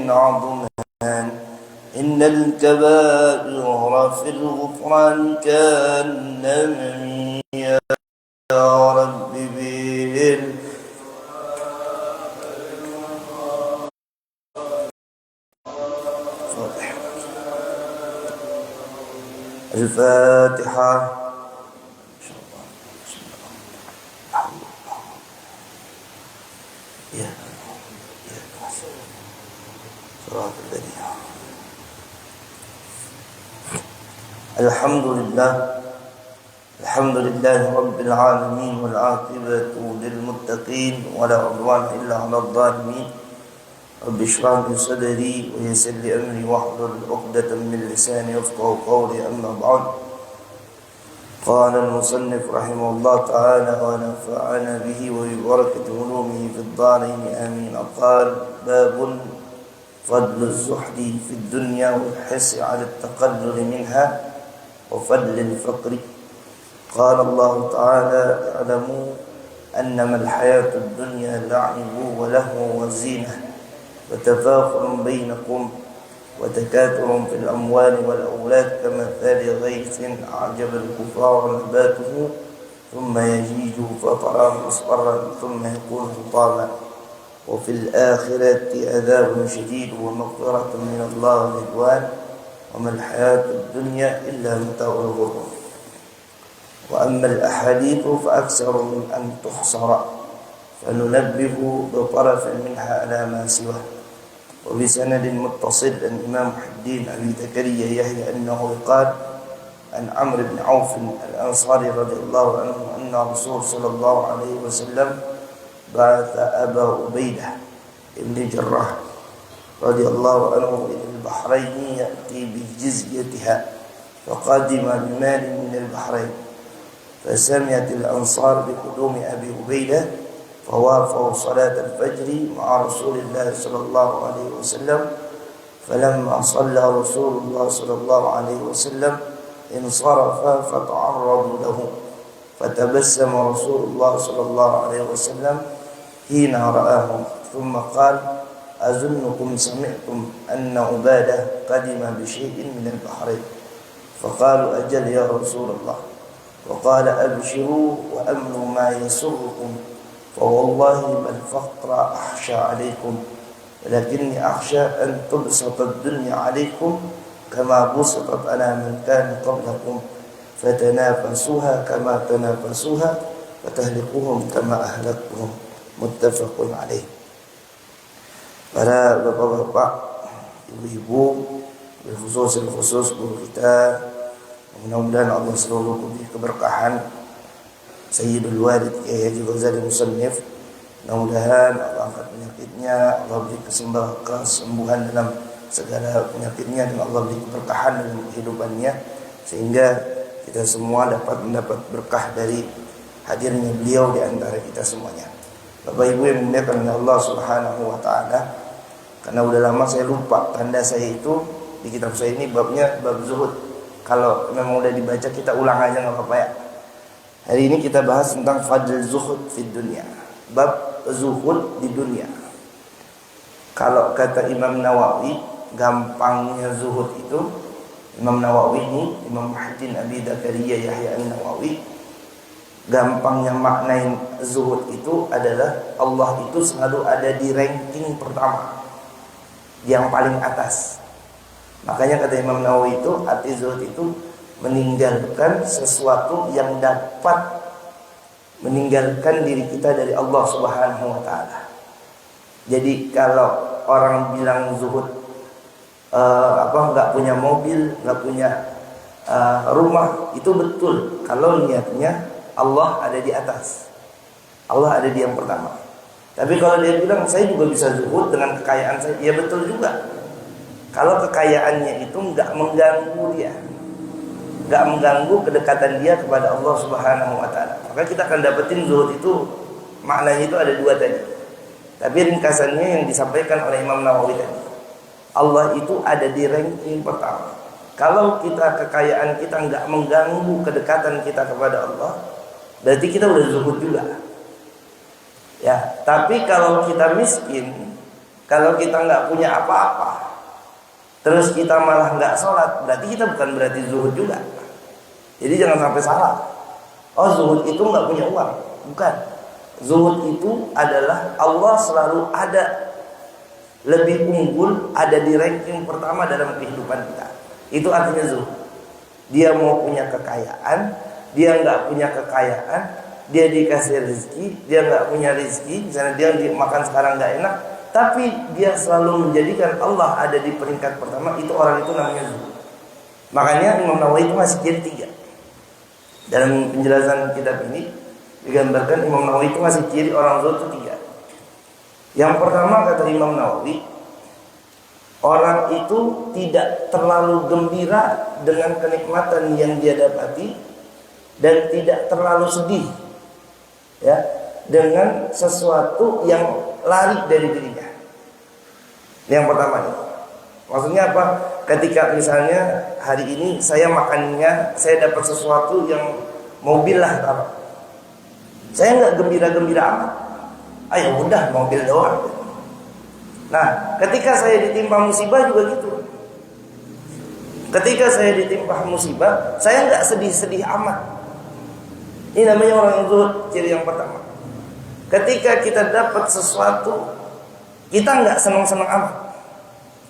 عظمان إن الكبائر في الغفران كالنمل يا رب بهم الفاتحة. الحمد لله رب العالمين والعاقبة للمتقين ولا عدوان إلا على الظالمين. رب اشرح لي صدري ويسر لي أمري واحلل عقدة من لساني يفقهوا قولي. أما بعد، قال المصنف رحمه الله تعالى ونفعنا به وببركة علومه في الدارين آمين. قال: باب فضل الزهد في الدنيا والحرص على التقلل منها وفضل الفقر. قال الله تعالى: اعلموا أنما الحياة الدنيا لعب ولهو وزينة وتفاخر بينكم وتكاثر في الأموال والأولاد كمثل غيث أعجب الكفار نباته ثم يهيج فتراه مصفرا ثم يكون حطاما وفي الآخرة عذاب شديد ومغفرة من الله ورضوان وما الحياة الدنيا إلا متاع الغرور. وأما الأحاديث فأكثر من أن تحصر فننبه بطرف منها على ما سواه. وبسند متصل عن الإمام محي الدين أبي زكريا يحيى أنه قال عن عمرو بن عوف الأنصاري رضي الله عنه أن الرسول صلى الله عليه وسلم بعث أبا عبيدة بن جراح رضي الله عنه إلى البحرين يأتي بجزيتها، فقدم بمال من البحرين، فسمعت الأنصار بقدوم أبي عبيدة فوافوا صلاة الفجر مع رسول الله صلى الله عليه وسلم. فلما صلى رسول الله صلى الله عليه وسلم انصرف فتعرضوا له، فتبسم رسول الله صلى الله عليه وسلم حين رآهم ثم قال: أظنكم سمعتم أن عبادة قدم بشيء من البحرين. فقالوا: أجل يا رسول الله. وقال: أبشروا وأمنوا ما يسركم، فوالله ما الفقر أخشى عليكم، ولكني أخشى أن تبسط الدنيا عليكم كما بسطت على من كان قبلكم، فتنافسوها كما تنافسوها فتهلكوهم كما أهلكتهم. متفق عليه. Para bapak-bapak, ibu-ibu, khusus guru kita, mudah-mudahan Allah selalu beri keberkahan Sayyidul Walid Kiai Haji Ghazali Musannif. Mudah-mudahan Allah angkat penyakitnya, Allah beri kesembuhan dalam segala penyakitnya, dan Allah beri keberkahan dalam kehidupannya, sehingga kita semua dapat mendapat berkah dari hadirnya beliau di antara kita semuanya. Bapak Ibu yang dimuliakan oleh Allah Subhanahu wa taala, karena udah lama saya lupa tanda saya itu di kitab saya ini babnya bab zuhud. Kalau memang udah dibaca kita ulang aja enggak apa-apa ya. Hari ini kita bahas tentang fadl zuhud di dunia. Bab zuhud di dunia. Kalau kata Imam Nawawi, gampangnya zuhud itu, Imam Nawawi ini, Imam Muhammad Abi Zakaria Yahya An-Nawawi, gampangnya maknain zuhud itu adalah Allah itu selalu ada di ranking pertama, yang paling atas. Makanya kata Imam Nawawi itu, arti zuhud itu meninggalkan sesuatu yang dapat meninggalkan diri kita dari Allah Subhanahu wa taala. Jadi kalau orang bilang zuhud enggak punya mobil, enggak punya rumah, itu betul kalau niatnya Allah ada di atas, Allah ada di yang pertama. Tapi kalau dia bilang saya juga bisa zuhud dengan kekayaan saya, ya betul juga. Kalau kekayaannya itu enggak mengganggu dia, enggak mengganggu kedekatan dia kepada Allah Subhanahu wa taala, maka kita akan dapetin zuhud itu maknanya itu ada dua tadi. Tapi ringkasannya yang disampaikan oleh Imam Nawawi tadi, Allah itu ada di ranking pertama. Kalau kita kekayaan kita enggak mengganggu kedekatan kita kepada Allah, berarti kita udah zuhud juga. Ya, tapi kalau kita miskin, Kalau kita nggak punya apa-apa, terus kita malah nggak sholat, berarti kita bukan berarti zuhud juga. Jadi jangan sampai salah. Oh, zuhud itu nggak punya uang, bukan. Zuhud itu adalah Allah selalu ada, lebih unggul, ada di ranking pertama dalam kehidupan kita. Itu artinya zuhud. Dia mau punya kekayaan, dia nggak punya kekayaan, dia dikasih rezeki, dia nggak punya rezeki, misalnya dia makan sekarang nggak enak, tapi dia selalu menjadikan Allah ada di peringkat pertama. Itu orang itu namanya zuhud. Makanya Imam Nawawi itu masih jadi 3. Dalam penjelasan kitab ini digambarkan Imam Nawawi itu masih ciri orang zuhud itu 3. Yang pertama kata Imam Nawawi, orang itu tidak terlalu gembira dengan kenikmatan yang dia dapati dan tidak terlalu sedih ya dengan sesuatu yang lari dari dirinya. Yang pertama ini. Maksudnya apa? Ketika misalnya hari ini saya makannya, saya dapat sesuatu yang mobil lah taruh. Saya nggak gembira-gembira amat. Ayo udah mobil doang. Nah, ketika saya ditimpa musibah juga gitu. Ketika saya ditimpa musibah, saya nggak sedih-sedih amat. Ini namanya orang yang zuhud, ciri yang pertama. Ketika kita dapat sesuatu, kita nggak senang-senang amat.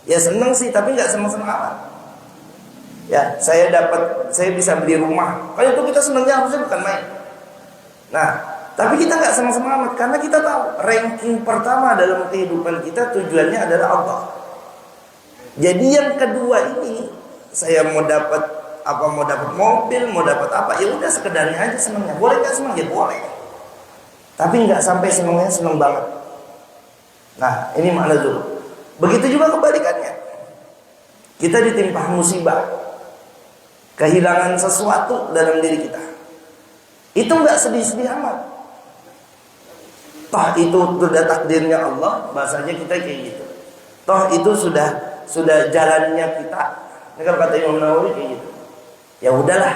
Ya senang sih, tapi nggak senang-senang amat. Ya, saya bisa beli rumah. Kalau itu kita senangnya harusnya bukan main. Nah, tapi kita nggak senang-senang amat karena kita tahu ranking pertama dalam kehidupan kita tujuannya adalah Allah. Jadi yang kedua ini, saya mau dapat apa, mau dapat mobil, mau dapat apa, ya udah sekedarnya aja senangnya. Boleh nggak senang? Ya boleh. Tapi nggak sampai senangnya senang banget. Nah, ini makna zuhud. Begitu juga kebalikannya. Kita ditimpa musibah, kehilangan sesuatu dalam diri kita. Itu nggak sedih-sedih amat. Toh itu sudah takdirnya Allah, bahasanya kita kayak gitu. Toh itu sudah jalannya kita. Ini kalau kata Imam Nawawi kayak gitu. Ya udahlah.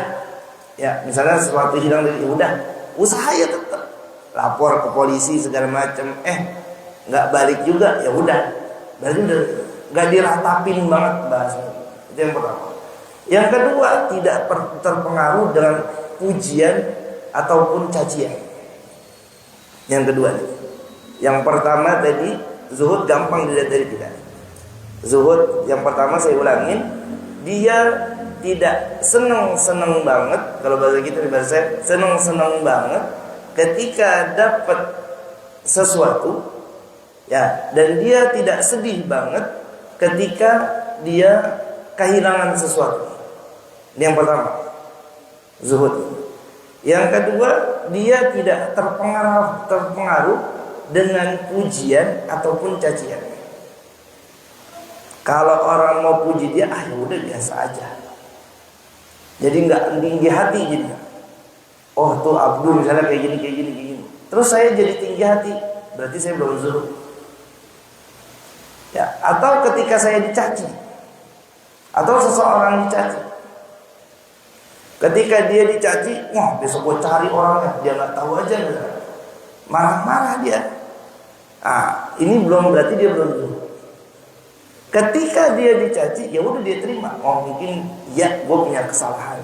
Ya, misalnya sesuatu hilang dari, ya udah, usaha ya tetap. Lapor ke polisi segala macam, nggak balik juga, ya udah. Berarti udah nggak diratapin banget bahasanya. Itu yang pertama. Yang kedua, tidak terpengaruh dengan pujian ataupun cacian. Yang kedua nih. Yang pertama tadi zuhud gampang dilihat dari kita. Zuhud yang pertama saya ulangin, dia tidak senang-senang banget, kalau bahasa kita bahasa saya senang-senang banget ketika dapat sesuatu ya, dan dia tidak sedih banget ketika dia kehilangan sesuatu. Ini yang pertama, zuhud. Yang kedua, dia tidak terpengaruh dengan pujian ataupun cacian. Kalau orang mau puji dia, ya udah biasa aja. Jadi nggak tinggi hati jadi. Oh tuh Abdul misalnya kayak gini. Terus saya jadi tinggi hati, berarti saya belum zuhud. Ya, atau ketika saya dicaci, atau seseorang dicaci, ketika dia dicaci, wah besok gue cari orangnya, dia nggak tahu aja, marah-marah dia. Ini belum, berarti dia belum zuhud. Ketika dia dicaci, ya udah dia terima. Oh mungkin ya gue punya kesalahan,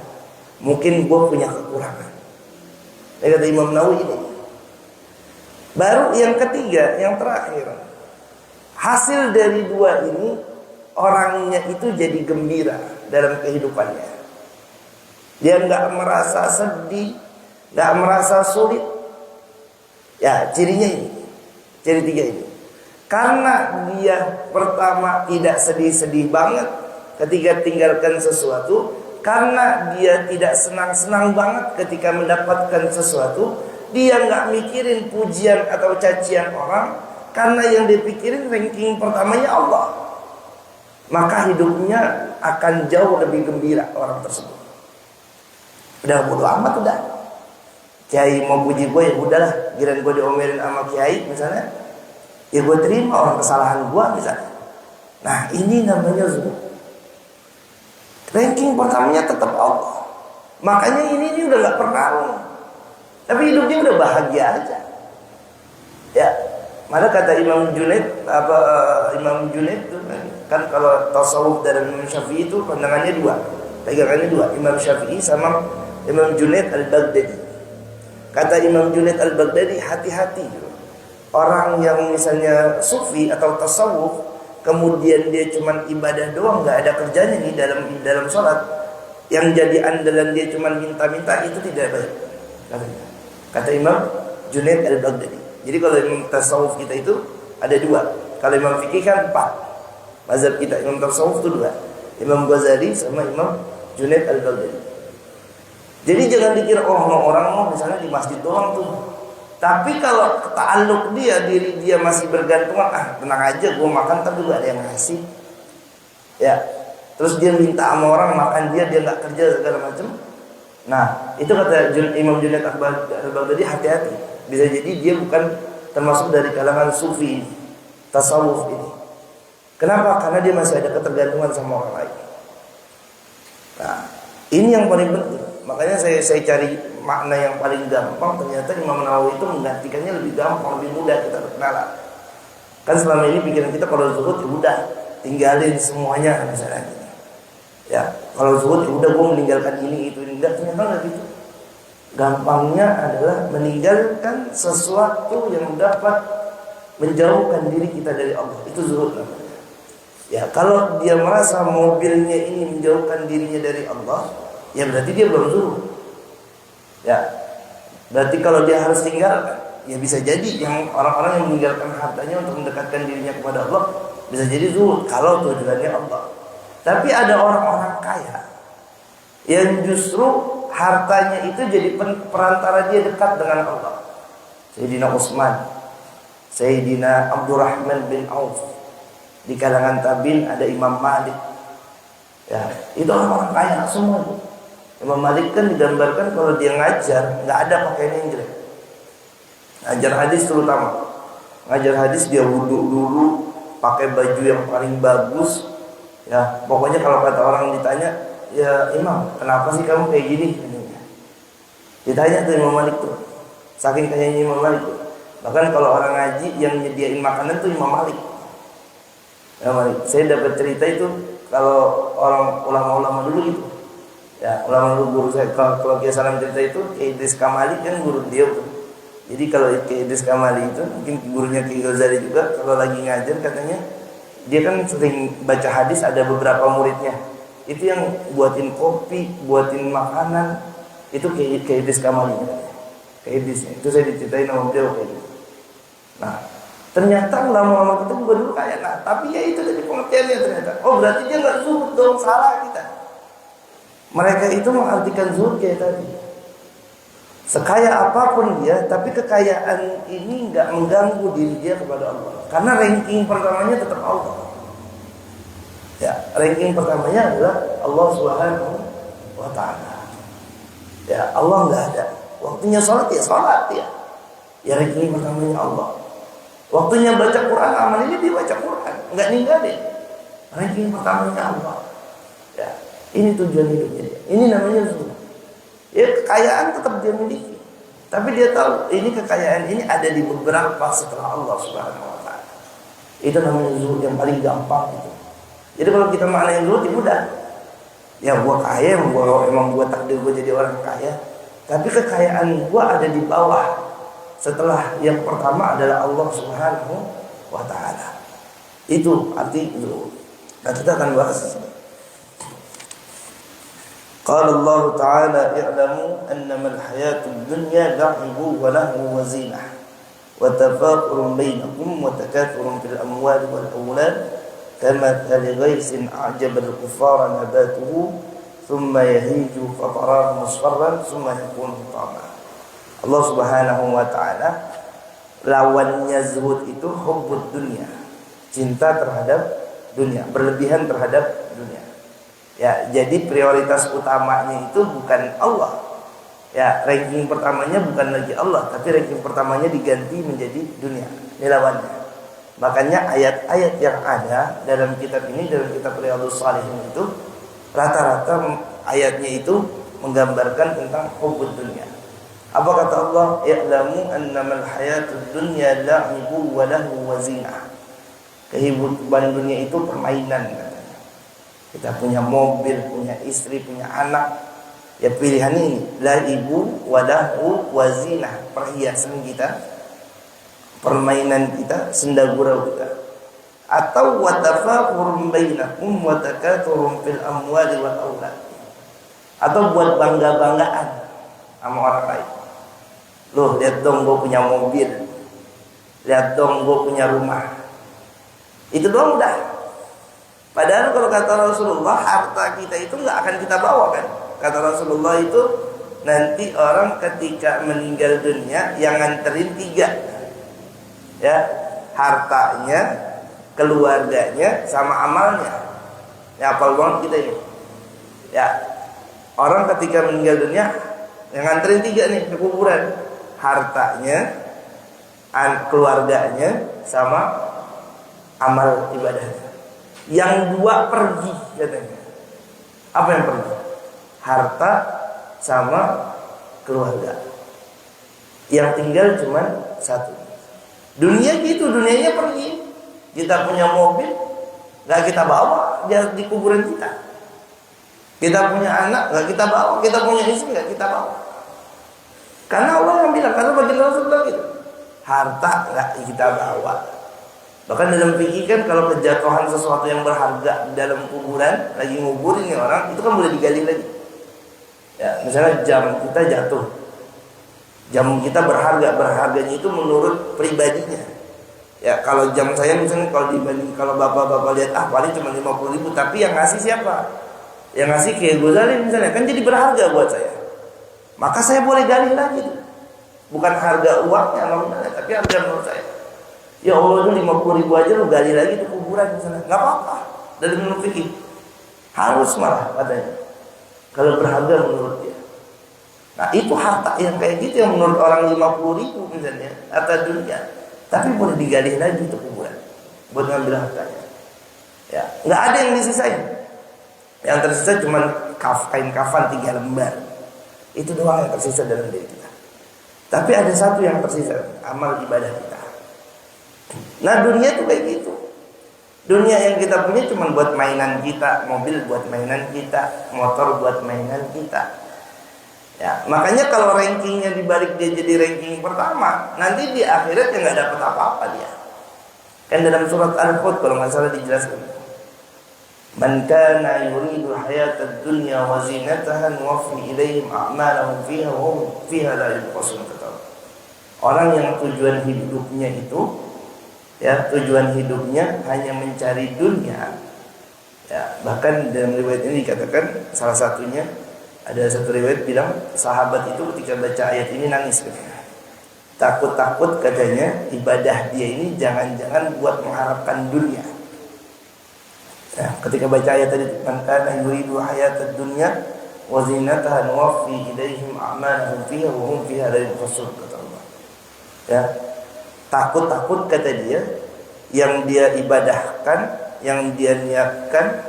mungkin gue punya kekurangan. Ini kata Imam Nawawi ini. Baru yang ketiga, yang terakhir, hasil dari dua ini, orangnya itu jadi gembira dalam kehidupannya. Dia nggak merasa sedih, nggak merasa sulit. Ya cirinya ini, ciri 3 ini. Karena dia pertama tidak sedih-sedih banget ketika tinggalkan sesuatu, karena dia tidak senang-senang banget ketika mendapatkan sesuatu, dia nggak mikirin pujian atau cacian orang, karena yang dipikirin ranking pertamanya Allah. Maka hidupnya akan jauh lebih gembira orang tersebut. Udah bodo amat udah. Kiai mau puji gue ya udahlah, giliran gue diomelin sama kiai misalnya, ya gue terima orang kesalahan gue misalnya. Nah ini namanya zuhud. Ranking pertamanya tetap Allah. Makanya ini udah gak pernah, tapi hidupnya udah bahagia aja. Ya, Mana kata Imam Junaid Imam Junaid itu kan kalau tasawuf dari Imam Syafi'i itu pandangannya dua, pegangannya dua, Imam Syafi'i sama Imam Junaid Al-Baghdadi. Kata Imam Junaid Al-Baghdadi, hati-hati orang yang misalnya sufi atau tasawuf kemudian dia cuman ibadah doang, nggak ada kerjanya nih dalam sholat, yang jadi andalan dia cuman minta-minta, itu tidak baik. Kata Imam Junaid Al-Baghdadi. Jadi kalau Imam tasawuf kita itu ada dua. Kalau Imam fikih kan 4. Mazhab kita Imam tasawuf itu 2. Imam Ghazali sama Imam Junaid Al-Baghdadi. Jadi jangan dikira orang misalnya di masjid doang tuh. Tapi kalau ta'alluq diri dia masih bergantungan, tenang aja gue makan tapi gue ada yang ngasih. Ya. Terus dia minta sama orang makan dia nggak kerja segala macam. Nah, itu kata Imam Junaid Al-Baghdadi, hati-hati. Bisa jadi dia bukan termasuk dari kalangan sufi tasawuf ini. Kenapa? Karena dia masih ada ketergantungan sama orang lain. Nah, ini yang paling penting. Makanya saya cari makna yang paling gampang. Ternyata Imam Nawawi itu menggantikannya lebih gampang, lebih mudah kita berkenalan. Kan selama ini pikiran kita kalau zuhud ya udah tinggalin semuanya misalnya. Ya, kalau zuhud ya udah gue meninggalkan ini itu enggak, ternyata enggak gitu. Gampangnya adalah meninggalkan sesuatu yang dapat menjauhkan diri kita dari Allah. Itu zuhud namanya. Ya, kalau dia merasa mobilnya ini menjauhkan dirinya dari Allah, ya berarti dia belum zuhud. Ya, berarti kalau dia harus tinggalkan, ya bisa jadi yang orang-orang yang meninggalkan hartanya untuk mendekatkan dirinya kepada Allah, bisa jadi zuhud kalau tujuannya Allah. Tapi ada orang-orang kaya yang justru hartanya itu jadi perantara dia dekat dengan Allah. Sayyidina Utsman, Sayyidina Abdurrahman bin Auf. Di kalangan tabi'in ada Imam Malik. Ya, itu orang-orang kaya semua. Imam Malik kan digambarkan kalau dia ngajar nggak ada pakaian yang jelek. Ngajar hadis terutama. Ngajar hadis dia wudhu dulu, pakai baju yang paling bagus. Ya, pokoknya kalau kata orang ditanya, ya Imam, kenapa sih kamu kayak gini? Ditanya tuh Imam Malik tuh, saking kayaknya Imam Malik tuh. Bahkan kalau orang ngaji yang nyediain makanan tuh Imam Malik. Ya Malik, saya dapat cerita itu kalau orang ulama-ulama dulu gitu. Ya, ulama dulu guru saya kalau Kiai Salam cerita itu, Kiai Idris Kamali kan guru dia tuh. Jadi kalau Kiai Idris Kamali itu mungkin gurunya Kiai Ghazali juga, kalau lagi ngajar katanya dia kan sering baca hadis, ada beberapa muridnya itu yang buatin kopi, buatin makanan, itu Kiai Idris Kamali. Kiai Idris itu saya diceritain sama beliau kayak gitu. Nah, ternyata lama-lama kita bukan dulu kayak tapi ya itu dari pengertiannya ternyata. Oh, berarti dia nggak zuhud dong, salah kita. Mereka itu mengartikan zuhud kayak tadi. Sekaya apapun dia, tapi kekayaan ini nggak mengganggu diri dia kepada Allah. Karena ranking pertamanya tetap Allah. Ya, ranking pertamanya adalah Allah Subhanahu wa Ta'ala. Ya, Allah nggak ada. Waktunya sholat ya sholat ya. Ya ranking pertamanya Allah. Waktunya baca Quran, amal ini dia baca Quran, nggak ninggalin. Ranking pertamanya Allah. Ya, ini tujuan hidupnya dia. Ini namanya zuhud. Ya, kekayaan tetap dia miliki, tapi dia tahu ini kekayaan ini ada di beberapa setelah Allah Subhanahu wa Ta'ala. Itu namanya zuhud yang paling gampang itu. Jadi kalau kita maknanya zuhud, ya udah. Ya gua kaya, emang gua takdir gua jadi orang kaya, tapi kekayaan gua ada di bawah. Setelah yang pertama adalah Allah Subhanahu wa Ta'ala. Itu arti zuhud. Nah, kita akan bahas. Qala Allah Ta'ala i'lamu annama al-hayatud dunya la'ibun wa lahwun wa zinah wa tafakhurun bainakum wa takathurun fil amwali wal awlad kamathali ghaythin a'jaba al-kuffara nabatuhu thumma yahiju fatarahu musfarran thumma yakunu hutama. Allah Subhanahu wa Ta'ala, lawannya zuhud itu hubbud dunya, cinta terhadap dunia, berlebihan terhadap dunia. Ya, jadi prioritas utamanya itu bukan Allah. Ya, ranking pertamanya bukan lagi Allah, tapi ranking pertamanya diganti menjadi dunia. Ini lawannya. Makanya ayat-ayat yang ada dalam kitab ini, dalam kitab Riyadhus Shalihin itu, rata-rata ayatnya itu menggambarkan tentang hubbud dunia. Apa kata Allah? I'lamu annamal hayatud dunya la'ibu wa lahu wa zinah. Kehidupan dunia itu permainan katanya. Kita punya mobil, punya istri, punya anak. Ya pilihan ini, la'ibu wa lahu wa zinah, perhiasan kita, permainan kita, senda gurau kita. Atau wa tafakhurun bainakum wa takatsurun fil amwali wal aulad. Atau buat bangga-banggaan sama orang lain. Loh, lihat dong gue punya mobil. Lihat dong gue punya rumah. Itu doang udah. Padahal kalau kata Rasulullah, harta kita itu gak akan kita bawa kan. Kata Rasulullah itu, nanti orang ketika meninggal dunia yang nganterin 3. Ya, hartanya, keluarganya, sama amalnya. Ya, apal banget kita ini. Ya, orang ketika meninggal dunia yang nganterin 3 nih ke kuburan. Hartanya, keluarganya, sama amal ibadahnya. Yang 2 pergi katanya. Apa yang pergi? Harta sama keluarga. Yang tinggal cuma 1. Dunia gitu, dunianya pergi. Kita punya mobil, gak kita bawa dia di kuburan kita. Kita punya anak, gak kita bawa. Kita punya istri, gak kita bawa. Karena Allah yang bilang, karena bagi Rasulullah gitu, harta gak kita bawa. Bahkan dalam fikih kan kalau kejatuhan sesuatu yang berharga di dalam kuburan, lagi nguburin orang, itu kan boleh digali lagi. Ya, misalnya jam kita jatuh, jam kita berharganya itu menurut pribadinya. Ya, kalau jam saya misalnya kalau bapak-bapak lihat paling cuma 50.000, tapi yang ngasih siapa? Yang ngasih kayak Ghazali misalnya, kan jadi berharga buat saya. Maka saya boleh gali lagi tuh. Bukan harga uangnya nominalnya, tapi harga menurut saya. Ya Allah, itu 50.000 aja lu gali lagi tuh kuburan misalnya. Gak apa-apa. Dari menurut fikih. Harus malah katanya. Kalau berharga menurut dia. Nah itu harta yang kayak gitu yang menurut orang 50.000 misalnya. Harta dunia. Tapi boleh digali lagi tuh kuburan. Buat ngambil hartanya. Ya, gak ada yang disisain. Yang tersisa cuma kain kafan 3 lembar. Itu doang yang tersisa dalam diri kita. Tapi ada satu yang tersisa, amal ibadah kita. Nah dunia tuh kayak gitu. Dunia yang kita punya cuma buat mainan kita, mobil buat mainan kita, motor buat mainan kita. Ya, makanya kalau rankingnya dibalik dia jadi ranking pertama, nanti di akhirat yang nggak dapat apa-apa dia. Kan dalam surat Al-Hud kalau nggak salah dijelaskan. Man kana yuridu hayatad dunya wa zinataha nuwaffi ilaihim a'malahum fiha wa hum fiha la yubqasun. Orang yang tujuan hidupnya itu, ya tujuan hidupnya hanya mencari dunia. Ya, bahkan dalam riwayat ini dikatakan salah satunya, ada satu riwayat bilang sahabat itu ketika baca ayat ini nangis katanya. Takut-takut katanya ibadah dia ini jangan-jangan buat mengharapkan dunia. Ya, ketika baca ayat tadi, man kana yuridu hayatad dunya wa zinataha nuwaffi ilaihim a'malahum fiha wa hum fiha la yubqasun, kata Allah. Ya, takut-takut kata dia yang dia ibadahkan, yang dia niatkan,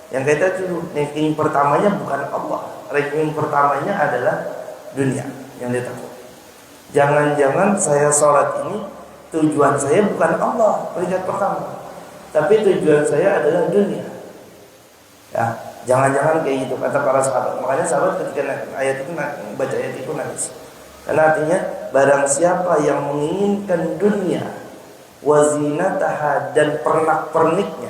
yang kita itu ranking pertamanya bukan Allah, ranking pertamanya adalah dunia yang dia takut. Jangan-jangan saya sholat ini tujuan saya bukan Allah peringkat pertama, tapi tujuan saya adalah dunia. Ya, jangan-jangan kayak gitu kata para sahabat. Makanya sahabat ketika ayat itu baca ayat itu nangis. Karena artinya barang siapa yang menginginkan dunia, wazinataha dan pernak-perniknya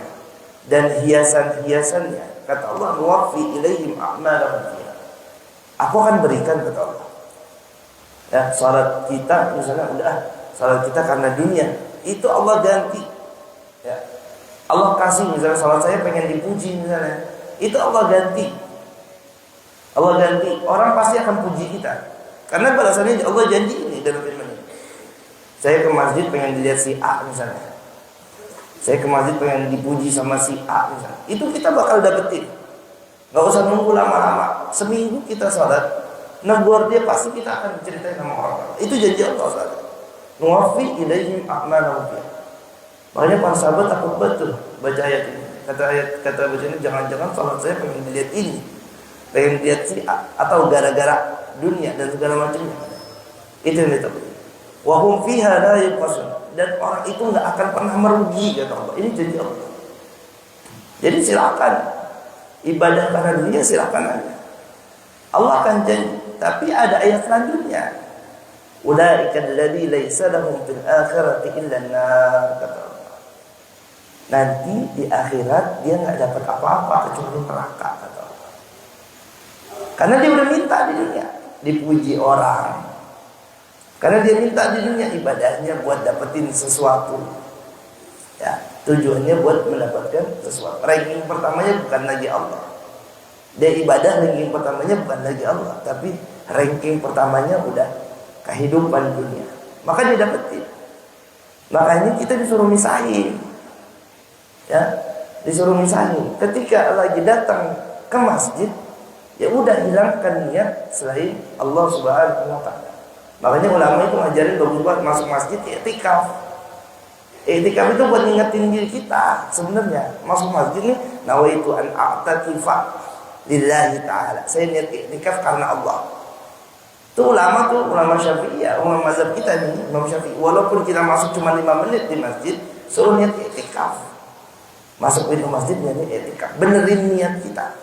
dan hiasan-hiasannya, kata Allah, nuwaffi ilaihim a'malahum fiha. Aku akan berikan, kata Allah. Ya, salat kita misalnya udah salat kita karena dunia, itu Allah ganti. Ya. Allah kasih misalnya salat saya pengen dipuji misalnya, itu Allah ganti. Allah ganti. Orang pasti akan puji kita. Karena balasannya Allah janji ini dalam firman ini. Saya ke masjid pengen dilihat si A misalnya. Saya ke masjid pengen dipuji sama si A misalnya. Itu kita bakal dapetin. Gak usah nunggu lama-lama. Seminggu kita salat, negor dia pasti kita akan ceritain sama orang. Itu janji Allah salat. Nuwaffi ilaihim a'malahum fiha. Makanya para sahabat takut betul baca ayat ini. Kata baca ini, jangan-jangan salat saya pengen dilihat ini, pengen lihat si A, atau gara-gara dunia dan segala macamnya. Itu yang ditakuti. Wa hum fiha la yubqasun, dan orang itu nggak akan pernah merugi, kata Allah. Ini janji Allah. Jadi silakan ibadah karena dunia, silakan aja. Allah akan janji. Tapi ada ayat selanjutnya. Ulaika alladzi laisa lahum fil akhirati illa an-nar, kata Allah. Nanti di akhirat dia nggak dapat apa-apa kecuali neraka, kata Allah. Karena dia udah minta di dunia, dipuji orang. Karena dia minta di dunia, ibadahnya buat dapetin sesuatu. Ya, tujuannya buat mendapatkan sesuatu. Ranking pertamanya bukan lagi Allah. Dia ibadah ranking pertamanya bukan lagi Allah, tapi ranking pertamanya udah kehidupan dunia. Maka dia dapetin. Makanya kita disuruh misahin. Ya, disuruh misahin. Ketika lagi datang ke masjid, ya udah hilangkan niat selain Allah Subhanahu wa taala. Makanya ulama itu ngajarin bagus banget masuk masjid i'tikaf. I'tikaf itu buat ngingetin diri kita sebenarnya. Masuk masjid nih, nawaitu an a'takifa lillahi ta'ala. Saya niat i'tikaf karena Allah. Itu ulama tuh, ulama Syafi'iyah, ulama mazhab kita nih, Imam Syafi'i. Walaupun kita masuk cuma 5 menit di masjid, suruh niat i'tikaf. Masuk pintu masjid niat i'tikaf. Benerin niat kita.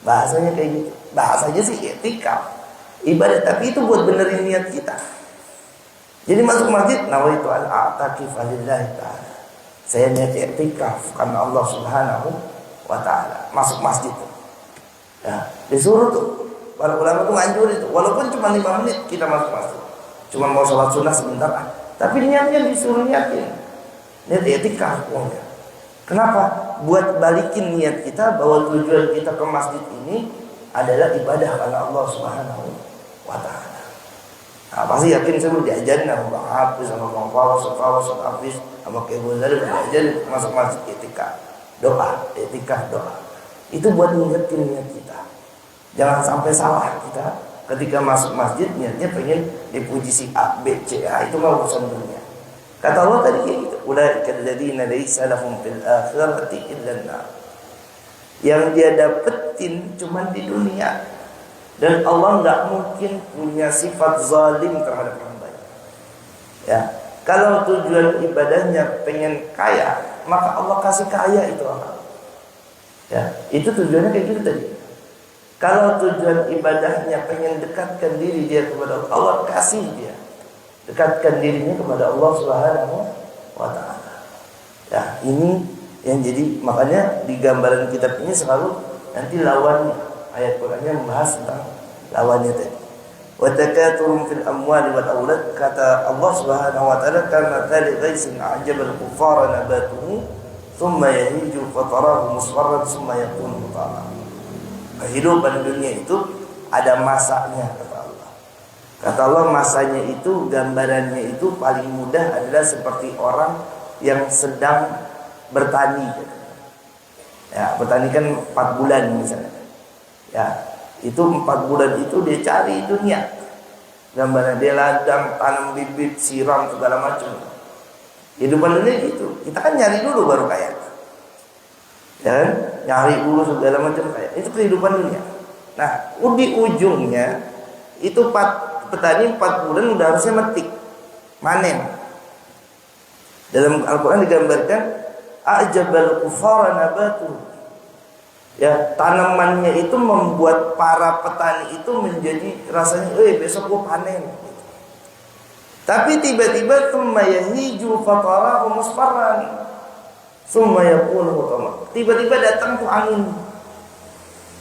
Bahasanya kayak gitu. Bahasanya sih i'tikaf. Ibadah, tapi itu buat benerin niat kita. Jadi masuk masjid, nawaitu an a'takifa lillahi ta'ala. Saya niat i'tikaf karena Allah Subhanahu wa taala. Masuk masjid tuh. Ya, disuruh tuh. Para ulama tuh nganjur itu. Walaupun cuma 5 menit kita masuk masjid. Cuma mau sholat sunnah sebentar. Tapi niatnya disuruh niatin. Niat i'tikaf. Kenapa? Buat balikin niat kita bahwa tujuan kita ke masjid ini adalah ibadah karena Allah Subhanahu wa ta'ala. Nah, pasti yakin saya udah diajarin sama Bang Hafiz, sama Bang Fawas, Hafiz, sama Kiai Buzari, udah diajarin masuk masjid i'tikaf. Doa, i'tikaf doa. Itu buat ngingetin niat kita. Jangan sampai salah kita ketika masuk masjid niatnya pengen dipuji si A, B, C, A. Itu nggak urusan dunia. Kata Allah tadi kayak gitu. Ulaika alladzina laysa lahum fil akhirati illa an-nar. Yang dia dapetin cuma di dunia. Dan Allah nggak mungkin punya sifat zalim terhadap hambanya. Ya, kalau tujuan ibadahnya pengen kaya, maka Allah kasih kaya itu orang. Ya, itu tujuannya kayak gitu tadi. Kalau tujuan ibadahnya pengen dekatkan diri dia kepada Allah, Allah kasih dia dekatkan dirinya kepada Allah Subhanahu wa taala. Ya, ini yang jadi makanya di gambaran kitab ini selalu nanti lawannya. Ayat Qur'annya membahas tentang lawannya tadi. Wa takaturum fil amwali wal aulad, kata Allah Subhanahu wa taala, kama thali ghaisin a'jaba al-kuffara nabatuhu thumma yahiju fatarahu musfarran thumma yakunu mutara. Kehidupan dunia itu ada masanya, kata Allah. Kata Allah masanya itu, gambarannya itu paling mudah adalah seperti orang yang sedang bertani. Ya, bertani kan 4 bulan misalnya. Ya, itu 4 bulan itu dia cari dunia. Gambarnya dia ladang, tanam bibit, siram segala macam. Kehidupan dunia gitu. Kita kan nyari dulu baru kaya. Ya kan? Nyari dulu segala macam kaya. Itu kehidupan dunia. Nah, di ujungnya itu petani 4 bulan udah harusnya metik, manen. Dalam Al-Qur'an digambarkan a'jabal kufara nabatuhu. Ya, tanamannya itu membuat para petani itu menjadi rasanya, besok gua panen. Tapi tiba-tiba thumma yahiju fatarahu musfarran thumma yakunu hutama. Tiba-tiba datang tuh angin.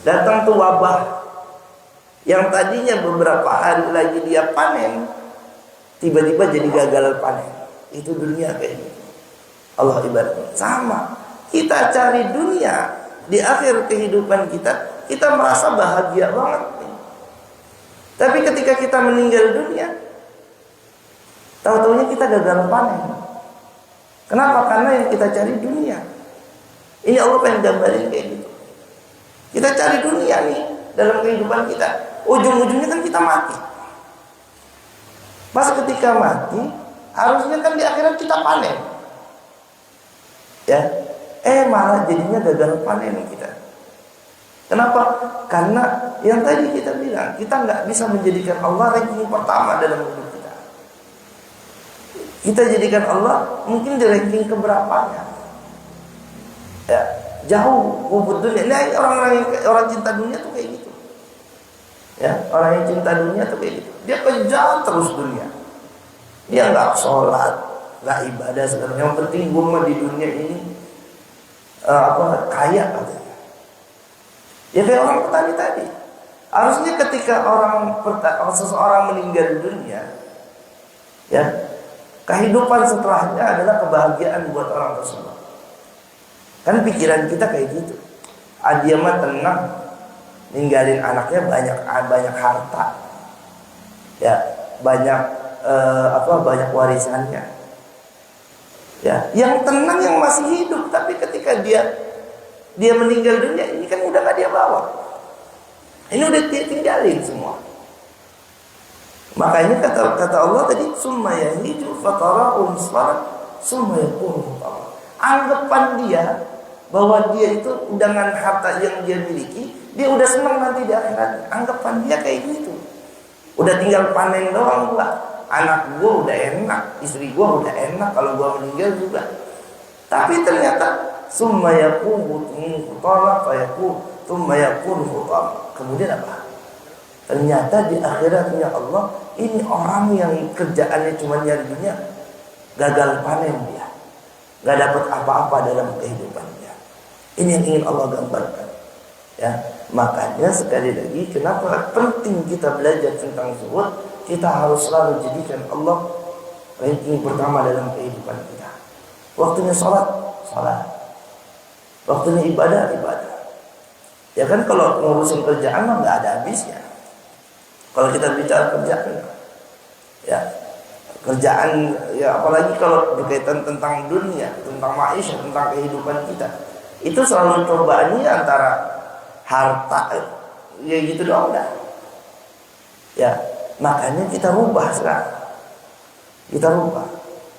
Datang tuh wabah. Yang tadinya beberapa hari lagi dia panen, tiba-tiba jadi gagal panen. Itu dunia kayak gitu. Allah ibaratnya sama. Kita cari dunia. Di akhir kehidupan kita merasa bahagia banget. Tapi ketika kita meninggal dunia, tahu-tahunya kita gagal panen. Kenapa? Karena yang kita cari dunia. Ini Allah pengen gambarin kayak gitu. Kita cari dunia nih dalam kehidupan kita. Ujung-ujungnya kan kita mati. Pas ketika mati, harusnya kan di akhirat kita panen. Ya. Malah jadinya gagal panen kita. Kenapa? Karena yang tadi kita bilang, kita nggak bisa menjadikan Allah ranking pertama dalam hidup Kita jadikan Allah mungkin di ranking keberapanya. Ya, jauh hubud dunia. Nah, orang cinta dunia tuh kayak gitu. Ya, orang yang cinta dunia tuh kayak gitu. Dia kejar terus dunia. Dia nggak sholat, nggak ibadah segala. Yang penting gue mah di dunia ini kaya katanya. Ya kayak orang petani tadi. Harusnya ketika seseorang meninggal dunia, ya, kehidupan setelahnya adalah kebahagiaan buat orang tersebut. Kan pikiran kita kayak gitu. Dia mah tenang, ninggalin anaknya banyak harta, ya, banyak banyak warisannya. Ya, yang tenang yang masih hidup, tapi ketika dia meninggal dunia, ini kan udah gak dia bawa. Ini udah dia tinggalin semua. Makanya kata Allah tadi, summa yahiju fatara'u musfarran summa yakunu hutama. Anggapan dia bahwa dia itu dengan harta yang dia miliki, dia udah senang nanti di akhirat. Anggapan dia kayak gitu. Udah tinggal panen doang gua. Anak gua udah enak, istri gua udah enak, kalau gua meninggal juga. Tapi ternyata summa yakunu hutama fa yakunu summa yakunu hutama. Kemudian apa? Ternyata di akhiratnya Allah, ini orang yang kerjaannya cuma nyari dunia, gagal panen dia, gak dapat apa-apa dalam kehidupannya. Ini yang ingin Allah gambarkan. Ya, makanya sekali lagi, kenapa penting kita belajar tentang zuhud? Kita harus selalu jadikan Allah ranking pertama dalam kehidupan kita. Waktunya sholat, sholat. Waktunya ibadah, ibadah. Ya kan kalau ngurusin kerjaan mah gak ada habisnya. Kalau kita bicara kerjaan, ya kerjaan, ya apalagi kalau berkaitan tentang dunia, tentang maisha, tentang kehidupan kita, itu selalu cobaannya antara harta, ya gitu doang dah. Ya, makanya kita rubah sekarang. Kita rubah.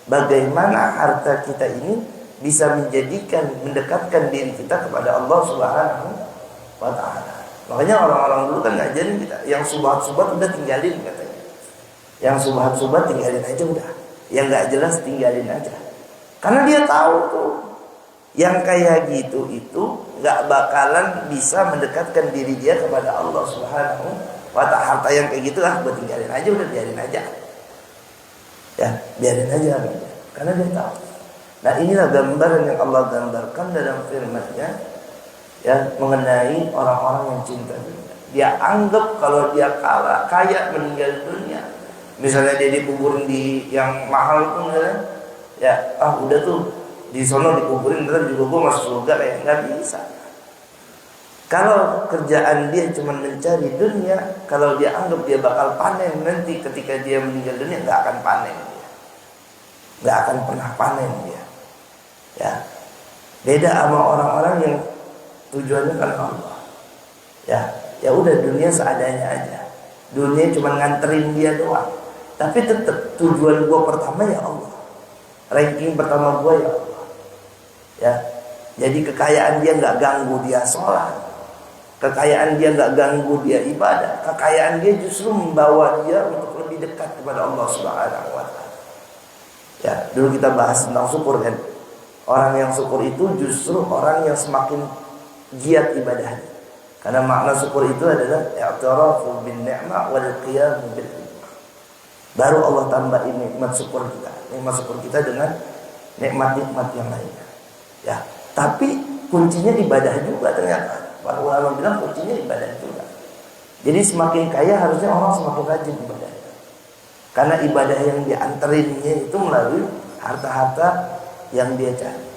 Bagaimana harta kita ini bisa mendekatkan diri kita kepada Allah Subhanahu wa Ta'ala. Makanya orang-orang dulu kan ngajarin kita, yang subhat-subhat udah tinggalin katanya. Yang subhat-subhat tinggalin aja udah. Yang nggak jelas tinggalin aja. Karena dia tahu tuh, yang kayak gitu itu nggak bakalan bisa mendekatkan diri dia kepada Allah Subhanahu wa Ta'ala. Harta yang kayak gitu buat tinggalin aja udah, biarin aja. Ya, biarin aja. Karena dia tahu. Nah, inilah gambaran yang Allah gambarkan dalam firman-Nya, ya, mengenai orang-orang yang cinta dunia. Dia anggap kalau dia kaya meninggal dunia, misalnya dia dikuburin di yang mahal pun, ya udah tuh di sono dikuburin, ntar juga gue masuk surga, kayak nggak bisa. Kalau kerjaan dia cuma mencari dunia, kalau dia anggap dia bakal panen nanti ketika dia meninggal dunia, nggak akan panen dia, nggak akan pernah panen dia. Ya, beda sama orang-orang yang tujuannya kan Allah. Ya udah, dunia seadanya aja. Dunia cuma nganterin dia doang. Tapi tetap tujuan gua pertama ya Allah. Ranking pertama gua ya Allah. Ya. Jadi kekayaan dia enggak ganggu dia sholat. Kekayaan dia enggak ganggu dia ibadah. Kekayaan dia justru membawa dia untuk lebih dekat kepada Allah Subhanahu wa Ta'ala. Ya, dulu kita bahas tentang syukur kan. Orang yang syukur itu justru orang yang semakin giat ibadahnya. Karena makna syukur itu adalah i'tirafu bin ni'mah wal qiyam bil hikmah. Baru Allah tambahin nikmat syukur kita. Nikmat syukur kita dengan nikmat-nikmat yang lainnya. Ya, tapi kuncinya ibadah juga ternyata. Para ulama bilang kuncinya ibadah juga. Jadi semakin kaya harusnya orang semakin rajin ibadah. Karena ibadah yang dianterinnya itu melalui harta-harta yang dia cari.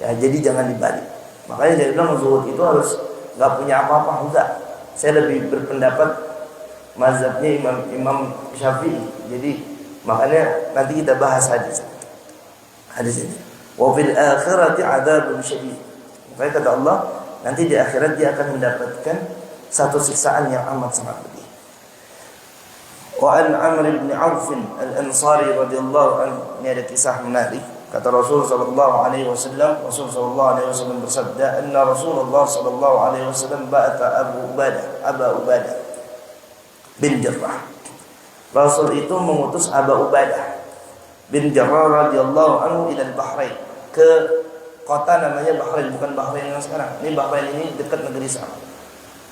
Ya, jadi jangan dibalik. Makanya dia bilang zuhud itu harus nggak punya apa-apa, enggak. Saya lebih berpendapat mazhabnya Imam Syafi'i. Jadi makanya nanti kita bahas hadis ini. Wa fil akhirati adzabun syadid. Makanya kata Allah, nanti di akhirat dia akan mendapatkan satu siksaan yang amat sangat pedih. Wa an Amr bin Auf al-Ansari radhiyallahu anhu, ini ada kisah menarik. Kata Rasul sallallahu alaihi wasallam, Rasul sallallahu alaihi wasallam bersabda, "Anna Rasulullah sallallahu alaihi wasallam ba'atha Abu Ubadah bin Jarrah." Rasul itu mengutus Abu Ubadah. bin Jarrah radhiyallahu anhu ila Bahrain, ke kota namanya Bahrain, bukan Bahrain yang sekarang. Ini Bahrain ini dekat negeri Syam.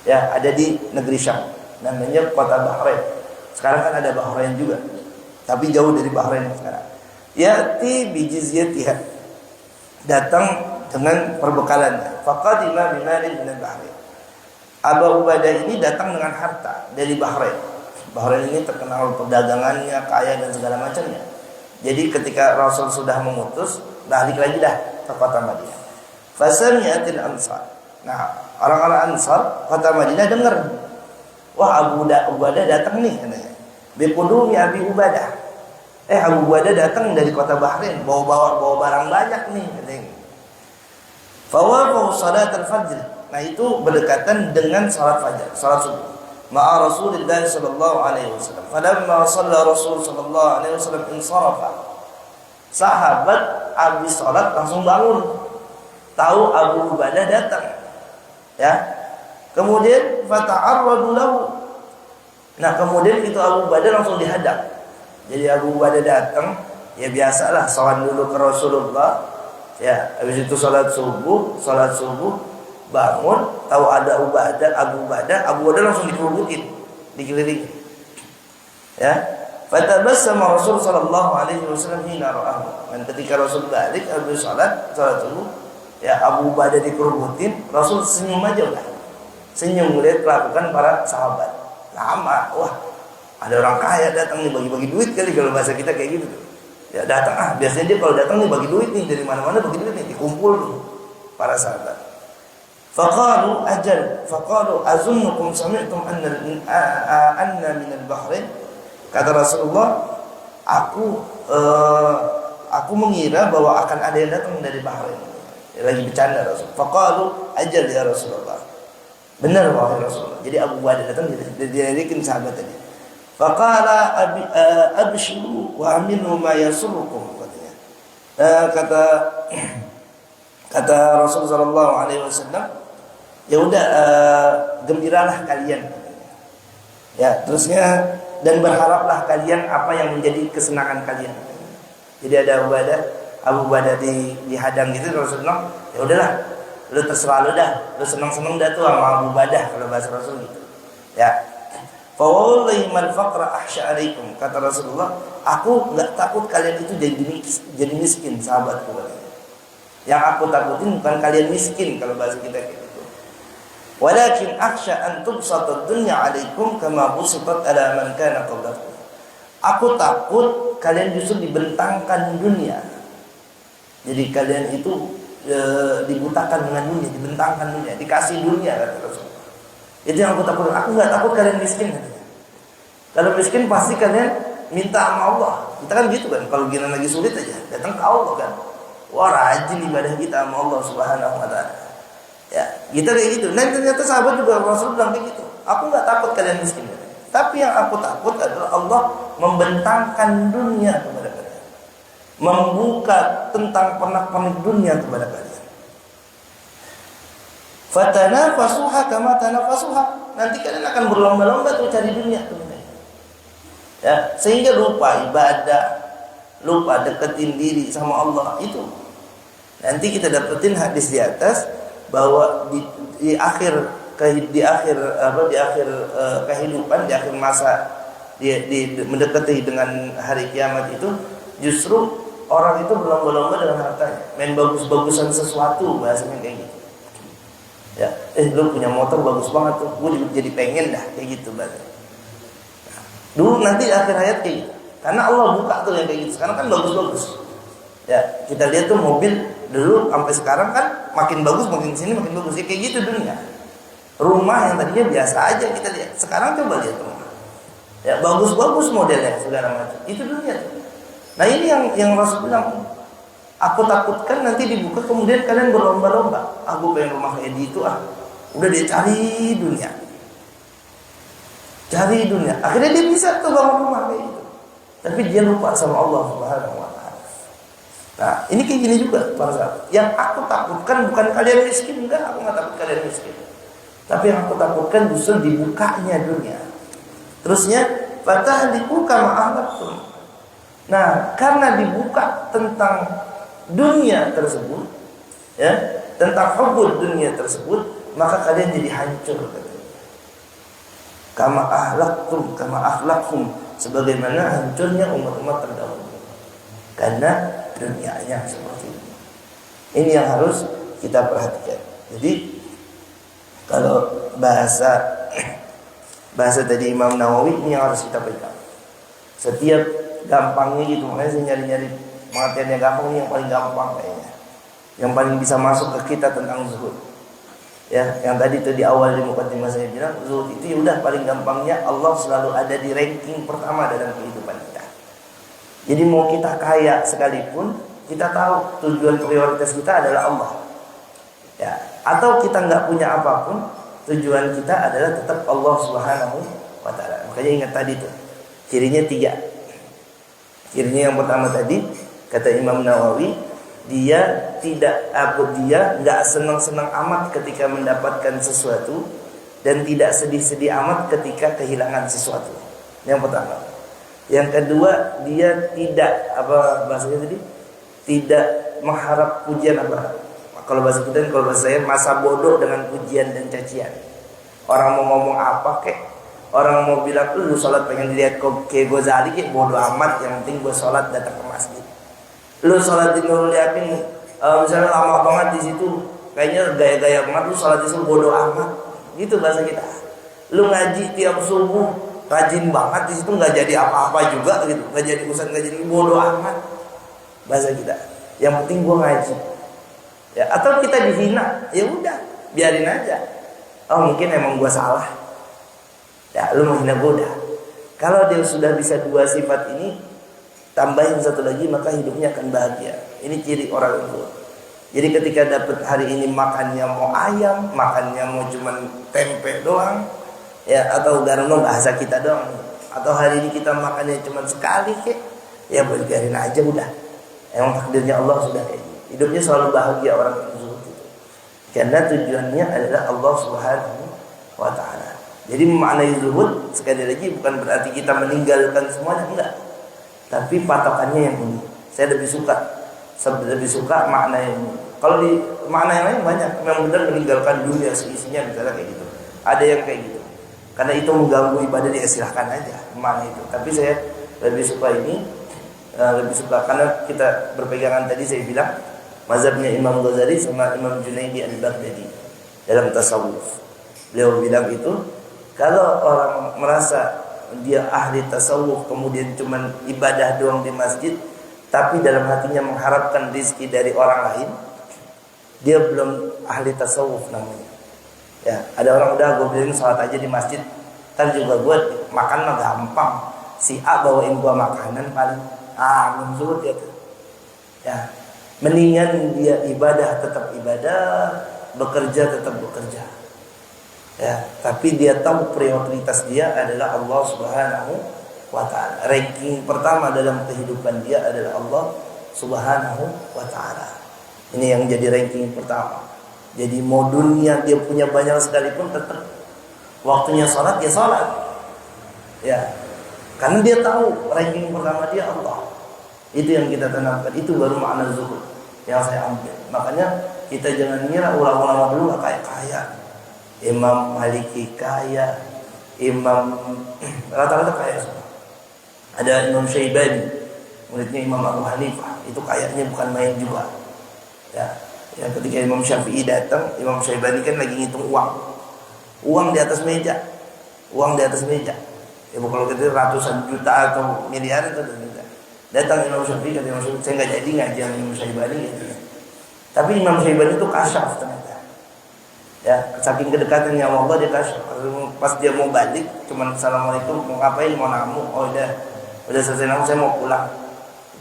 Ya, ada di negeri Syam. Namanya kota Bahrain. Sekarang kan ada Bahrain juga, tapi jauh dari Bahrain sekarang. Ya'ti bi jizyatiha, datang dengan perbekalannya. Faqadima bimalin min Bahrain. Abu Ubadah ini datang dengan harta dari Bahrain. Bahrain ini terkenal perdagangannya, kaya dan segala macamnya. Jadi ketika Rasul sudah memutus, balik lagi dah ke kota Madinah. Fasami'atil Ansar. Nah, orang-orang Ansar kota Madinah dengar, wah Abu Ubadah datang nih katanya. Biqudumi Abi Ubadah. Abu Ubadah datang dari kota Bahrain, bawa barang banyak nih katanya. Fawaqahu salat al-fajr. Nah, itu berdekatan dengan salat fajar, salat subuh. Ma'a Rasulullah sallallahu alaihi wasallam. Falamma shalla Rasul sallallahu alaihi wasallam insarafa. Sahabat habis salat langsung bangun. Tahu Abu Ubadah datang. Ya. Kemudian fata'arradu lahu. Nah, kemudian itu Abu Ubadah langsung dihadap. Jadi Abu Ubadah datang, ya biasalah sawan dulu ke Rasulullah. Ya, habis itu salat subuh, bangun, tahu ada Abu Ubadah langsung dikerubutin, dikelilingi. Ya. Fatabassama Rasul sallallahu alaihi wasallam hina ra'ahu. Dan ketika Rasul balik habis salat subuh, ya Abu Ubadah dikerubutin, Rasul senyum aja udah. Senyum melihat kelakuan para sahabat. Lama, wah, ada orang kaya datang nih bagi-bagi duit kali kalau bahasa kita kayak gitu tuh. Ya datang, biasanya dia kalau datang nih bagi duit nih dari mana-mana, bagi duit nih, dikumpul nih para sahabat. Faqalu azunnukum sami'tum anna min al-Bahrain. Kata Rasulullah, aku mengira bahwa akan ada yang datang dari Bahrain. Ya, lagi bercanda Rasul. Faqalu ajal ya Rasulullah. Benar wahai Rasulullah. Jadi Abu Ubadah datang dirikin sahabat tadi. Faqala abshiru wa aminu ma yasurrukum, katanya. Kata Rasul sallallahu alaihi wasallam, ya udah, gembiralah kalian. Ya, terusnya, dan berharaplah kalian apa yang menjadi kesenangan kalian. Jadi ada Abu Ubadah dihadang gitu, Rasulullah, ya udahlah, lu terserah lu dah, lu senang-senang dah tuh sama Abu Ubadah kalau bahasa Rasul gitu. Ya. Fa wallahi mal faqra ahsya alaikum, kata Rasulullah, aku enggak takut kalian itu jadi miskin, sahabatku. Yang aku takutin bukan kalian miskin kalau bahasa kita kayak gitu. Walakin akhsha an tubsata dunya alaikum kama busitat ala man kana qablakum. Aku takut kalian justru dibentangkan dunia. Jadi kalian itu dibutakan dengan dunia, dibentangkan dunia, dikasih dunia, kata Rasulullah. Itu yang aku takut. Aku enggak takut kalian miskin, katanya. Kalau miskin pasti kalian minta sama Allah. Kita kan gitu kan, kalau gini lagi sulit aja datang ke Allah kan. Wah, rajin ibadah kita sama Allah Subhanahu wa taala. Ya, kita kayak gitu. Nah, ternyata sahabat juga Rasul bilang kayak gitu. Aku enggak takut kalian miskin. Tapi yang aku takut adalah Allah membentangkan dunia kepada kalian. Membuka tentang pernak-pernik dunia kepada kalian. Fatanafasuha kama tanafasuha. Nanti kalian akan berlomba-lomba tuh cari dunia tuh. Ya, sehingga lupa ibadah, lupa deketin diri sama Allah itu. Nanti kita dapetin hadis di atas bahwa di akhir kehidupan, di akhir masa mendekati dengan hari kiamat itu, justru orang itu berlomba-lomba dengan hartanya, main bagus-bagusan sesuatu, bahasanya kayak gitu. Ya, lu punya motor bagus banget tuh, gue juga jadi pengen dah kayak gitu bahasanya. Dulu nanti akhir hayat kayak gitu. Karena Allah buka tuh yang kayak gitu. Sekarang kan bagus-bagus. Ya, kita lihat tuh mobil dulu sampai sekarang kan makin bagus, makin sini makin bagus. Ya kayak gitu dunia. Rumah yang tadinya biasa aja kita lihat. Sekarang coba lihat rumah. Ya, bagus-bagus modelnya segala macam. Itu dunia tuh. Nah, ini yang Rasul bilang, aku takutkan nanti dibuka kemudian kalian berlomba-lomba. Aku pengen rumah kayak gitu Udah dia cari dunia. Cari dunia. Akhirnya dia bisa tuh bangun rumah kayak gitu. Tapi dia lupa sama Allah Subhanahu wa taala. Nah, ini kayak gini juga para sahabat. Yang aku takutkan bukan kalian miskin, enggak, aku enggak takut kalian miskin. Tapi yang aku takutkan justru dibukanya dunia. Terusnya, fatahliku kama ahlaktum. Nah, karena dibuka tentang dunia tersebut, ya, tentang hubbud dunia tersebut, maka kalian jadi hancur, katanya. Kama akhlaqtum, sebagaimana hancurnya umat-umat terdahulu. Karena dunianya seperti ini. Ini yang harus kita perhatikan. Jadi kalau bahasa tadi Imam Nawawi ini yang harus kita pegang. Setiap gampangnya gitu, makanya saya nyari-nyari pengertiannya gampang, ini yang paling gampang kayaknya, yang paling bisa masuk ke kita tentang zuhud. Ya, yang tadi itu di awal di mukadimah saya bilang, zuhud itu udah paling gampangnya Allah selalu ada di ranking pertama dalam kehidupan kita. Jadi mau kita kaya sekalipun, kita tahu tujuan prioritas kita adalah Allah. Ya, atau kita nggak punya apapun, tujuan kita adalah tetap Allah Subhanahu wa taala. Makanya ingat tadi tuh, cirinya 3. Cirinya yang pertama tadi, kata Imam Nawawi, dia nggak senang-senang amat ketika mendapatkan sesuatu, dan tidak sedih-sedih amat ketika kehilangan sesuatu. Yang pertama. Yang kedua, dia tidak bahasanya tadi, tidak mengharap pujian kalau bahasa kita, kalau bahasa saya, masa bodoh dengan pujian dan cacian. Orang mau ngomong apa kek, orang mau bilang lu sholat pengen dilihat kayak Ghazali kek, bodoh amat, yang penting gue sholat datang ke masjid. Lu sholat di Nurul Yakin, misalnya lama banget di situ, kayaknya gaya-gaya banget, lu sholat di situ bodoh amat. Gitu bahasa kita. Lu ngaji tiap subuh rajin banget di situ, nggak jadi apa-apa juga gitu, nggak jadi urusan, nggak jadi, bodoh amat bahasa kita. Yang penting gua ngaji. Ya, atau kita dihina, ya udah biarin aja. Oh mungkin emang gua salah. Ya lu menghina gua udah. Kalau dia sudah bisa 2 sifat ini, tambahin 1 lagi, maka hidupnya akan bahagia. Ini ciri orang itu. Jadi ketika dapat hari ini makannya mau ayam, makannya mau cuman tempe doang, ya, atau garam bahasa kita doang, atau hari ini kita makannya cuma sekali kek, ya biarin aja udah. Emang takdirnya Allah sudah kayak gitu. Hidupnya selalu bahagia orang yang zuhud itu, karena tujuannya adalah Allah Subhanahu wa taala. Jadi memaknai zuhud sekali lagi bukan berarti kita meninggalkan semuanya, enggak. Tapi patokannya yang ini. Saya lebih suka makna yang ini. Kalau di makna yang lain banyak, memang benar meninggalkan dunia seisinya, misalnya kayak gitu. Ada yang kayak gitu. Karena itu mengganggu ibadah, dia silahkan aja makna itu. Tapi saya lebih suka ini, lebih suka karena kita berpegangan tadi saya bilang mazhabnya Imam Ghazali sama Imam Junaidi al-Baghdadi dalam tasawuf. Beliau bilang itu, kalau orang merasa dia ahli tasawuf kemudian cuman ibadah doang di masjid, tapi dalam hatinya mengharapkan rezeki dari orang lain, dia belum ahli tasawuf namanya. Ya, ada orang udah gue bilang sholat aja di masjid, ntar juga gue makan mah gampang. Si A bawain gue makanan paling, belum zuhud ya tuh. Ya, mendingan dia ibadah tetap ibadah, bekerja tetap bekerja. Ya, tapi dia tahu prioritas dia adalah Allah Subhanahu wa taala. Ranking pertama dalam kehidupan dia adalah Allah Subhanahu wa taala. Ini yang jadi ranking pertama. Jadi mau dunia dia punya banyak sekalipun, tetap waktunya sholat ya sholat. Ya, karena dia tahu ranking pertama dia Allah. Itu yang kita tanamkan. Itu baru makna zuhud yang saya ambil. Makanya kita jangan ngira ulama-ulama dulu gak kaya. Imam Maliki kaya, Imam rata-rata kaya semua. Ada Imam Syaibani, muridnya Imam Abu Hanifah, itu kayaknya bukan main juga. Ya, yang ketika Imam Syafi'i datang, Imam Syaibani kan lagi ngitung uang di atas meja, Ya kalau kita ratusan juta atau miliar itu udah. Datang Imam Syafi'i, kata Imam Syafi'i, saya nggak jadi ngaji sama Imam Syaibani gitu. Tapi Imam Syaibani itu kasyaf ternyata. Ya, saking kedekatannya sama Allah dia kasyaf. Pas dia mau balik, cuman assalamualaikum, mau ngapain, mau namu, udah selesai namu, saya mau pulang.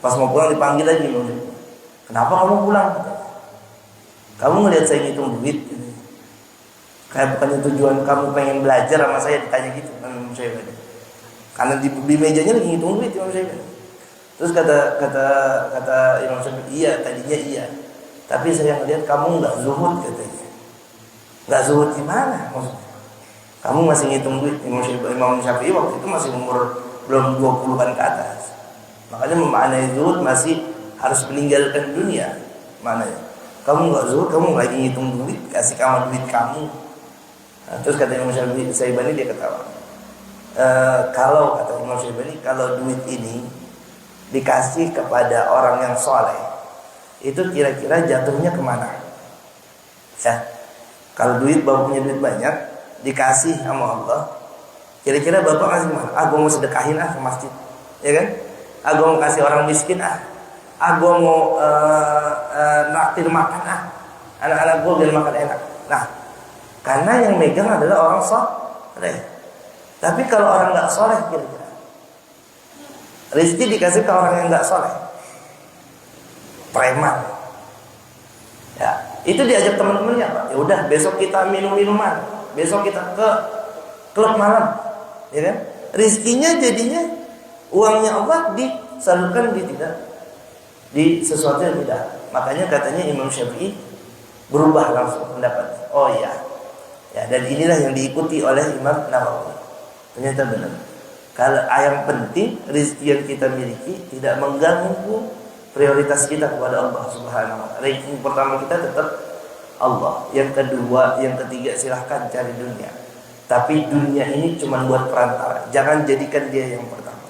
Pas mau pulang dipanggil lagi, kenapa kamu pulang? Kamu ngelihat saya ngitung duit, kayak bukannya tujuan kamu pengen belajar sama saya, ditanya gitu kan Imam Syaibani. Karena di mejanya lagi ngitung duit Imam Syaibani. Terus kata Imam Syafi'i, iya tadinya iya, tapi saya ngelihat kamu nggak zuhud katanya. Nggak zuhud gimana maksudnya? Kamu masih ngitung duit. Imam Syafi'i waktu itu masih umur belum 20-an ke atas. Makanya memaknai zuhud masih harus meninggalkan dunia. Maknanya kamu nggak zuhud, kamu lagi ngitung duit, kasih kamu duit kamu. Nah, terus kata Imam Syaibani, dia ketawa. Kalau kata Imam Syaibani, kalau duit ini dikasih kepada orang yang soleh, itu kira-kira jatuhnya kemana? Ya, kalau duit bapak punya duit banyak, dikasih sama Allah, kira-kira bapak kasih mana? Gue mau sedekahin ke masjid, ya kan? Gue mau kasih orang miskin gue mau naktir makan anak-anak gue biar makan enak. Nah, karena yang megang adalah orang soleh. Tapi kalau orang nggak soleh, kira-kira rezeki dikasih ke orang yang nggak soleh, preman. Ya, itu diajak teman-temannya, Pak. Ya udah, besok kita minum-minuman, besok kita ke klub malam, ya kan? Rezekinya jadinya uangnya Allah disalurkan di sesuatu yang tidak. Makanya katanya Imam Syafi'i berubah langsung pendapatnya. Oh iya, ya, dan inilah yang diikuti oleh Imam Nawawi. Ternyata benar. Kalau yang penting rezeki yang kita miliki tidak mengganggu prioritas kita kepada Allah Subhanahu wa taala. Ranking pertama kita tetap Allah. Yang kedua, yang ketiga silahkan cari dunia. Tapi dunia ini cuma buat perantara. Jangan jadikan dia yang pertama.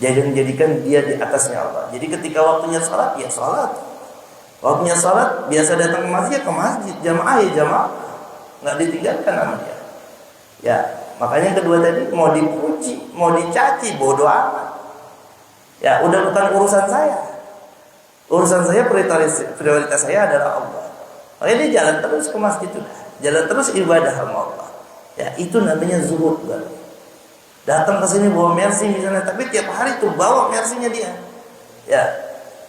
Jangan jadikan dia di atasnya Allah. Jadi ketika waktunya sholat, ya sholat. Waktunya sholat, biasa datang ke masjid, jamaah ya jamaah. Nggak ditinggalkan sama dia. Ya, makanya yang kedua tadi, mau dipuji, mau dicaci, bodoh amat. Ya, udah bukan urusan saya. Urusan saya, prioritas saya adalah Allah. Makanya dia jalan terus ke masjid udah. Jalan terus ibadah sama Allah. Ya, itu namanya zuhud, Bang. Datang ke sini bawa Mercy misalnya, tapi tiap hari tuh bawa Mercy-nya dia. Ya,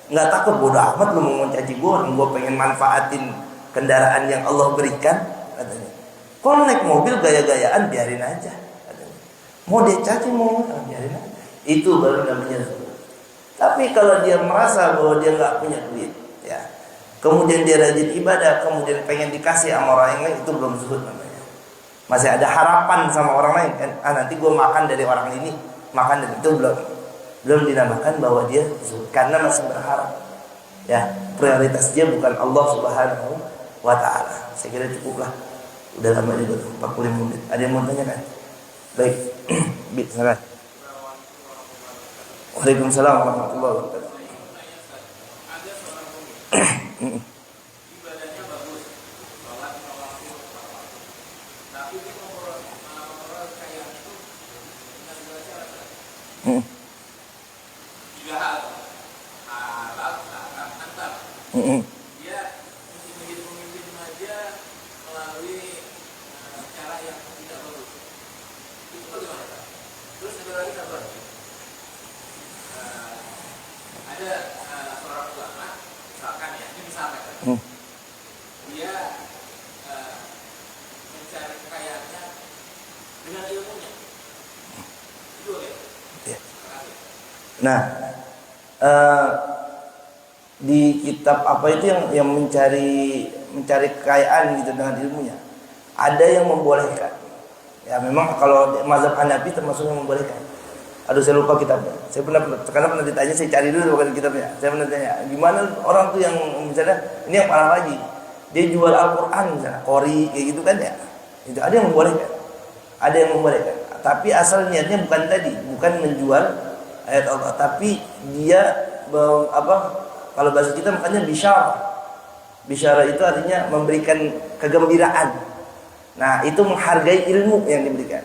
nggak takut, bodoh amat lu mau mencaci gue pengen manfaatin kendaraan yang Allah berikan, katanya. Kalau naik mobil gaya-gayaan biarin aja, katanya. Mau dia caci mau biarin aja. Itu baru namanya zuhud. Tapi kalau dia merasa bahwa dia nggak punya duit, ya, kemudian dia rajin ibadah, kemudian pengen dikasih sama orang yang lain, itu belum zuhud namanya. Masih ada harapan sama orang lain kan? Nanti gue makan dari orang ini, makan dari itu, belum dinamakan bahwa dia zuhud, karena masih berharap. Ya, prioritas dia bukan Allah Subhanahu wa taala. Saya kira cukuplah. Udah lama juga, 45 menit. Ada yang mau tanya kan? Baik. Silakan. Waalaikumsalam warahmatullahi wabarakatuh. Ibadahnya bagus, sholat waktu, tapi dia ngobrol kayak itu dengan segala cara. 3 hal, halal, haram, antar. Dia mesti menjadi pemimpin aja melalui cara yang tidak bagus. Itu bagaimana? Terus ada lagi satu lagi. Ada seorang ulama, misalkan ya, ini misalkan dia mencari kekayaannya dengan ilmunya, itu boleh. Ya. Nah, di kitab apa itu yang mencari kekayaan gitu dengan ilmunya, ada yang membolehkan. Ya memang kalau mazhab Hanafi termasuk yang membolehkan. Aduh, saya lupa kitabnya. Saya pernah ditanya, saya cari dulu bukan kitabnya. Saya pernah tanya, gimana orang tuh yang misalnya, ini yang parah lagi, dia jual Al-Quran misalnya, Qori kayak gitu kan ya. Itu ada yang membolehkan. Ada yang membolehkan. Tapi asal niatnya bukan tadi, bukan menjual ayat Allah, tapi dia kalau bahasa kita makanya bisyarah. Bisyarah itu artinya memberikan kegembiraan. Nah, itu menghargai ilmu yang diberikan.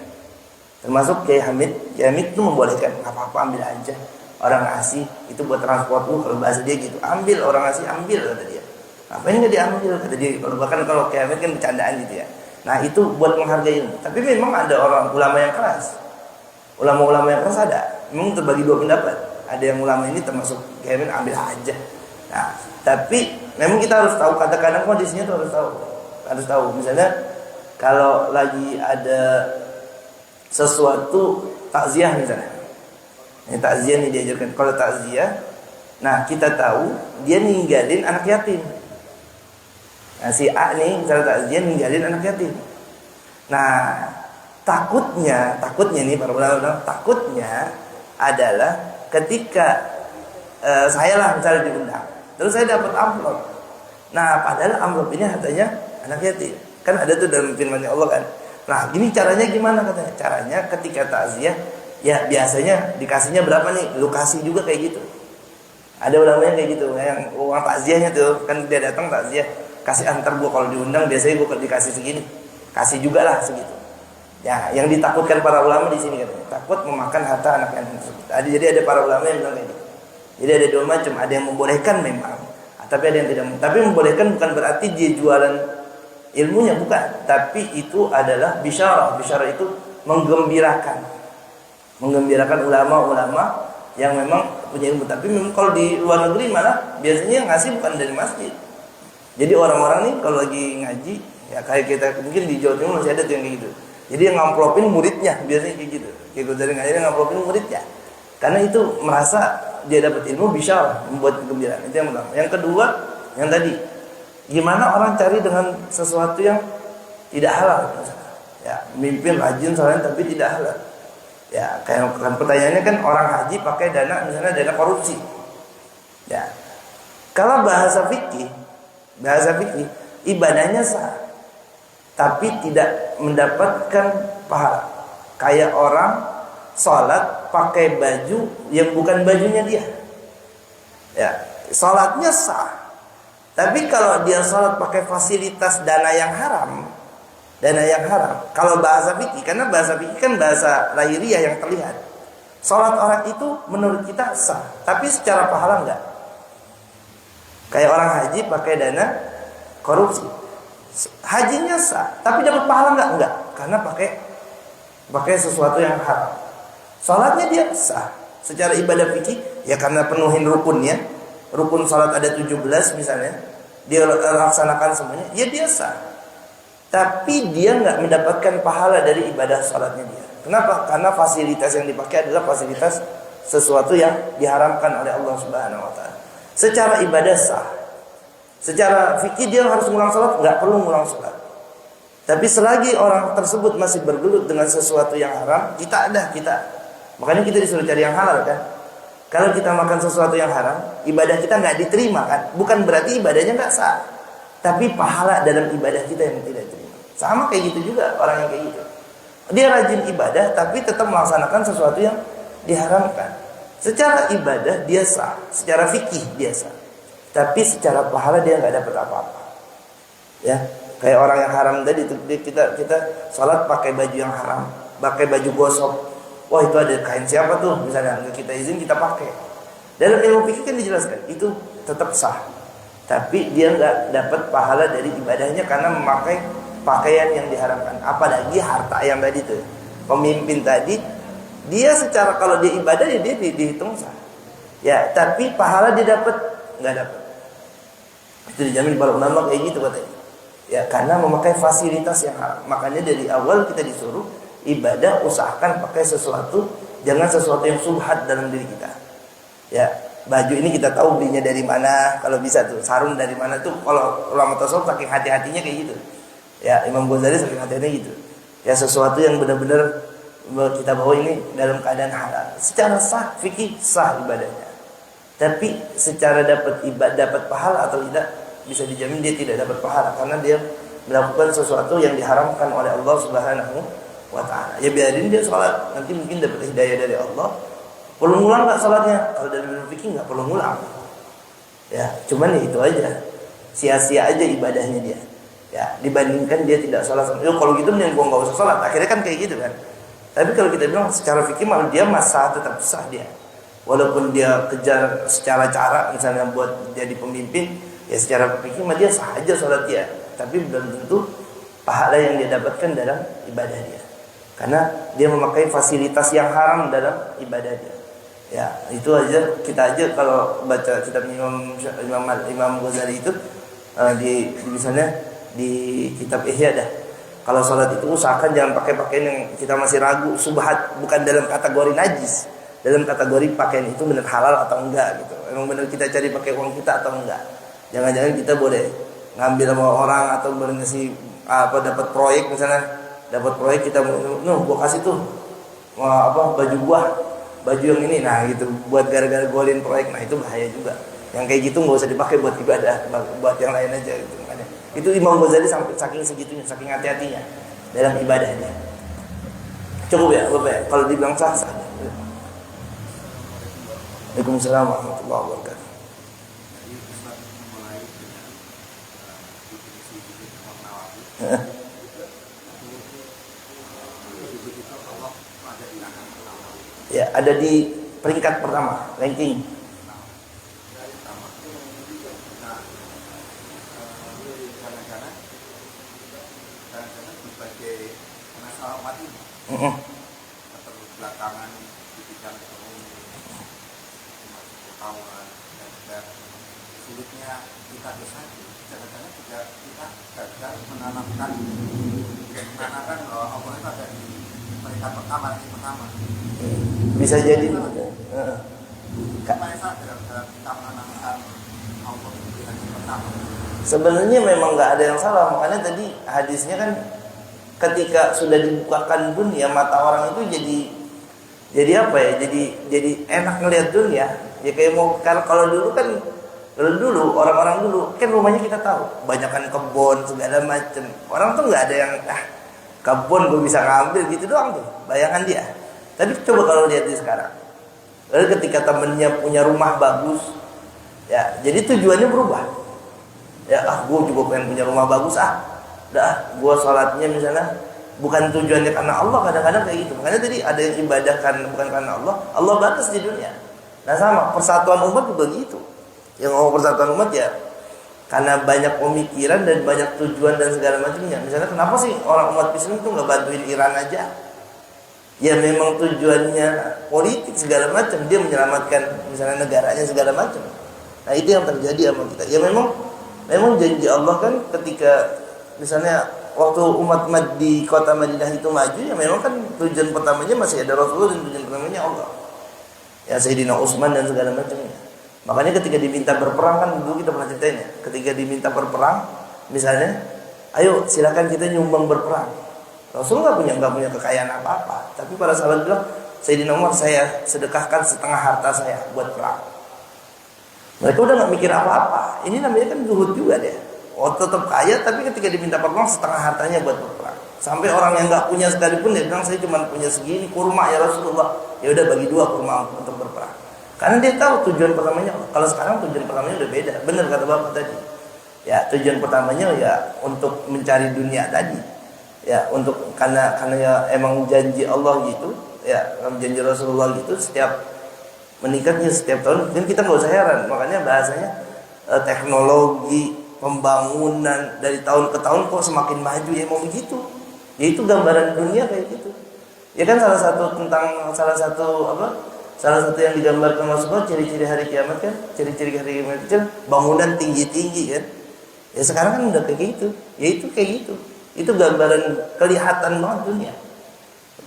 Termasuk Kiai Hamid itu membolehkan, apa-apa ambil aja. Orang ngasih itu buat transport lu, kalau bahasa dia gitu. Ambil, orang ngasih ambil, kata dia. Ngapain nggak diambil, kata dia. Kalau Kiai Hamid kan bercandaan gitu ya. Nah, itu buat menghargai ilmu. Tapi memang ada orang ulama yang keras. Ulama-ulama yang keras ada. Memang terbagi 2 pendapat. Ada yang ulama ini termasuk Kiai Hamid, ambil aja. Nah, tapi memang kita harus tahu, kadang-kadang kondisinya tuh harus tahu. Misalnya kalau lagi ada sesuatu takziah misalnya. Ini takziah nih diajarkan. Kalau takziah, nah kita tahu dia ninggalin anak yatim. Nah si A nih misalnya takziah ninggalin anak yatim. Nah takutnya nih para ulama takutnya adalah ketika saya lah misalnya diundang, terus saya dapat amplop. Nah, padahal amplop ini hartanya anak yatim. Kan ada tuh dalam firman Allah kan. Nah, gini caranya gimana katanya? Caranya ketika takziah, ya biasanya dikasihnya berapa nih? Lu kasih juga kayak gitu. Ada ulamanya kayak gitu, yang uang takziahnya tuh kan dia datang takziah, kasih antar gua kalau diundang biasanya gua dikasih segini. Kasih juga lah segitu. Ya, yang ditakutkan para ulama di sini katanya, takut memakan harta anak yatim tersebut. Jadi ada para ulama yang bilang kayak gitu. Jadi ada dua macam, ada yang membolehkan memang, tapi ada yang tidak. Tapi membolehkan bukan berarti dia jualan ilmunya, bukan. Tapi itu adalah bisyarah. Bisyarah itu menggembirakan ulama-ulama yang memang punya ilmu. Tapi memang kalau di luar negeri malah biasanya yang ngasih bukan dari masjid. Jadi orang-orang nih kalau lagi ngaji, ya kayak kita mungkin di Jawa Timur masih ada tuh yang kayak gitu. Jadi yang ngamplopin muridnya biasanya kayak gitu. Kayak gue dari ngaji ngamplopin muridnya. Karena itu merasa dia dapat ilmu bisyarah, membuat kegembiraan. Itu yang pertama. Yang kedua, yang tadi, gimana orang cari dengan sesuatu yang tidak halal misalnya. Ya, mimpin rajin soalnya tapi tidak halal. Ya, kayak kan pertanyaannya kan orang haji pakai dana misalnya dana korupsi. Ya. Kalau bahasa fikih ibadahnya sah tapi tidak mendapatkan pahala. Kayak orang sholat pakai baju yang bukan bajunya dia. Ya, sholatnya sah. Tapi kalau dia sholat pakai fasilitas dana yang haram. Kalau bahasa fikih, karena bahasa fikih kan bahasa lahiriah yang terlihat. Sholat orang itu menurut kita sah, tapi secara pahala enggak. Kayak orang haji pakai dana korupsi. Hajinya sah, tapi dapat pahala enggak? Enggak, karena pakai sesuatu yang haram. Sholatnya dia sah. Secara ibadah fikih, ya karena penuhin rukunnya. Rukun sholat ada 17 misalnya. Dia laksanakan semuanya, ya dia sah. Tapi dia nggak mendapatkan pahala dari ibadah sholatnya dia. Kenapa? Karena fasilitas yang dipakai adalah fasilitas sesuatu yang diharamkan oleh Allah Subhanahu Wa Taala. Secara ibadah sah. Secara fikih dia harus ngulang sholat, nggak perlu ngulang sholat. Tapi selagi orang tersebut masih bergelut dengan sesuatu yang haram, kita. Makanya kita disuruh cari yang halal kan. Kalau kita makan sesuatu yang haram, ibadah kita nggak diterima kan. Bukan berarti ibadahnya nggak sah, tapi pahala dalam ibadah kita yang tidak diterima. Sama kayak gitu juga orang yang kayak gitu. Dia rajin ibadah tapi tetap melaksanakan sesuatu yang diharamkan. Secara ibadah dia sah, secara fikih dia sah. Tapi secara pahala dia nggak dapat apa-apa. Ya, kayak orang yang haram tadi kita sholat pakai baju yang haram, pakai baju gosok. Wah itu ada kain siapa tuh? Misalnya nggak kita izin kita pakai. Dalam ilmu fikih kan dijelaskan itu tetap sah. Tapi dia nggak dapat pahala dari ibadahnya karena memakai pakaian yang diharamkan. Apalagi harta yang tadi tuh. Pemimpin tadi dia secara kalau dia ibadah dia dihitung sah. Ya, tapi pahala dia dapat nggak dapat. Itu dijamin para ulama kayak gitu katanya. Ya, karena memakai fasilitas yang haram. Makanya dari awal kita disuruh ibadah usahakan pakai sesuatu, jangan sesuatu yang subhat dalam diri kita. Ya, baju ini kita tahu belinya dari mana, kalau bisa tuh sarung dari mana tuh. Kalau ulama tasawuf saking hati-hatinya kayak gitu. Ya, Imam Ghazali saking hati-hatinya gitu. Ya, sesuatu yang benar-benar kita bawa ini dalam keadaan halal. Secara sah fikih sah ibadahnya. Tapi secara dapat pahala atau tidak bisa dijamin dia tidak dapat pahala karena dia melakukan sesuatu yang diharamkan oleh Allah Subhanahu Wa Taala. Ya biarin dia sholat, nanti mungkin dapat hidayah dari Allah. Perlu ngulang nggak sholatnya? Kalau dari ilmu fikih nggak perlu ngulang. Ya, cuman ya itu aja, sia-sia aja ibadahnya dia. Ya, dibandingkan dia tidak sholat. Kalau gitu mending gua nggak usah sholat. Akhirnya kan kayak gitu kan. Tapi kalau kita bilang secara fikih malah dia masa tetap sah dia. Walaupun dia kejar secara cara misalnya buat jadi pemimpin, ya secara fikih mah dia sah aja sholat dia. Tapi belum tentu pahala yang dia dapatkan dalam ibadah dia. Karena dia memakai fasilitas yang haram dalam ibadah dia. Ya, itu aja kita aja kalau baca kitab Imam Ghazali itu misalnya di kitab Ihya dah. Kalau sholat itu usahakan jangan pakai pakaian yang kita masih ragu subhat, bukan dalam kategori najis, dalam kategori pakaian itu benar halal atau enggak gitu. Emang benar kita cari pakai uang kita atau enggak. Jangan-jangan kita boleh ngambil sama orang atau boleh ngasih dapat proyek misalnya, dapat proyek kita gua kasih tuh baju gua baju yang ini, nah gitu, buat gara-gara golin proyek, nah itu bahaya juga. Yang kayak gitu nggak usah dipakai buat ibadah, buat yang lain aja gitu. Makanya itu Imam Ghazali sampai saking segitunya, saking hati-hatinya dalam ibadahnya. Cukup ya, Bapak ya? Kalau dibilang sah, sah. Waalaikumsalam warahmatullahi wabarakatuh. Ya, ada di peringkat pertama ranking. Keterbelakangan di bidang ekonomi, pengetahuan dan sulitnya kita bersatu. Jangan-jangan juga kita gagal menanamkan bahwa Allah itu ada di peringkat pertama, ranking pertama. Bisa jadi. Supaya sadar dalam kita menanamkan Allah di ranking pertama. Sebenarnya memang nggak ada yang salah, makanya tadi hadisnya kan ketika sudah dibukakan dunia, mata orang itu jadi apa ya? Jadi enak ngelihat dunia. Ya kayak mau kalau dulu kan orang-orang dulu kan rumahnya kita tahu, banyakan kebun segala macem. Orang tuh nggak ada yang kebun gue bisa ngambil gitu doang tuh, bayangan dia. Tapi coba kalau lihat di sekarang. Lalu ketika temennya punya rumah bagus, ya jadi tujuannya berubah. Ya gue juga pengen punya rumah bagus gue sholatnya misalnya bukan tujuannya karena Allah, kadang-kadang kayak gitu. Makanya tadi ada yang ibadahkan bukan karena Allah, Allah batas di dunia. Nah sama persatuan umat juga gitu. Yang ngomong persatuan umat ya karena banyak pemikiran dan banyak tujuan dan segala macamnya. Misalnya kenapa sih orang umat Islam itu nggak bantuin Iran aja? Ya memang tujuannya politik segala macam, dia menyelamatkan misalnya negaranya segala macam. Nah itu yang terjadi sama kita. Ya memang janji Allah kan ketika misalnya waktu umat di kota Madinah itu maju, ya memang kan tujuan pertamanya masih ada Rasulullah dan tujuan pertamanya Allah. Ya Sayyidina Utsman dan segala macamnya. Makanya ketika diminta berperang kan dulu kita pernah ceritain ya. Ketika diminta berperang, misalnya, ayo silakan kita nyumbang berperang. Rasulullah nggak punya kekayaan apa-apa, tapi para sahabat bilang, Sayyidina Umar saya sedekahkan setengah harta saya buat perang. Mereka udah nggak mikir apa-apa. Ini namanya kan zuhud juga deh. Oh tetap kaya tapi ketika diminta perang setengah hartanya buat berperang. Sampai orang yang nggak punya sekalipun dia bilang saya cuma punya segini kurma ya Rasulullah. Ya udah bagi 2 kurma untuk berperang. Karena dia tahu tujuan pertamanya. Kalau sekarang tujuan pertamanya udah beda. Benar kata Bapak tadi. Ya tujuan pertamanya ya untuk mencari dunia tadi. Ya untuk karena ya emang janji Allah gitu. Ya janji Rasulullah gitu setiap meningkatnya setiap tahun. Dan kita nggak usah heran. Makanya bahasanya teknologi pembangunan dari tahun ke tahun kok semakin maju ya mau begitu. Ya itu gambaran dunia kayak gitu. Ya kan salah satu yang digambarkan Rasulullah ciri-ciri hari kiamat kan, ciri-ciri hari kiamat itu bangunan tinggi-tinggi kan. Ya sekarang kan udah kayak gitu. Ya itu kayak gitu. Itu gambaran kelihatan banget dunia.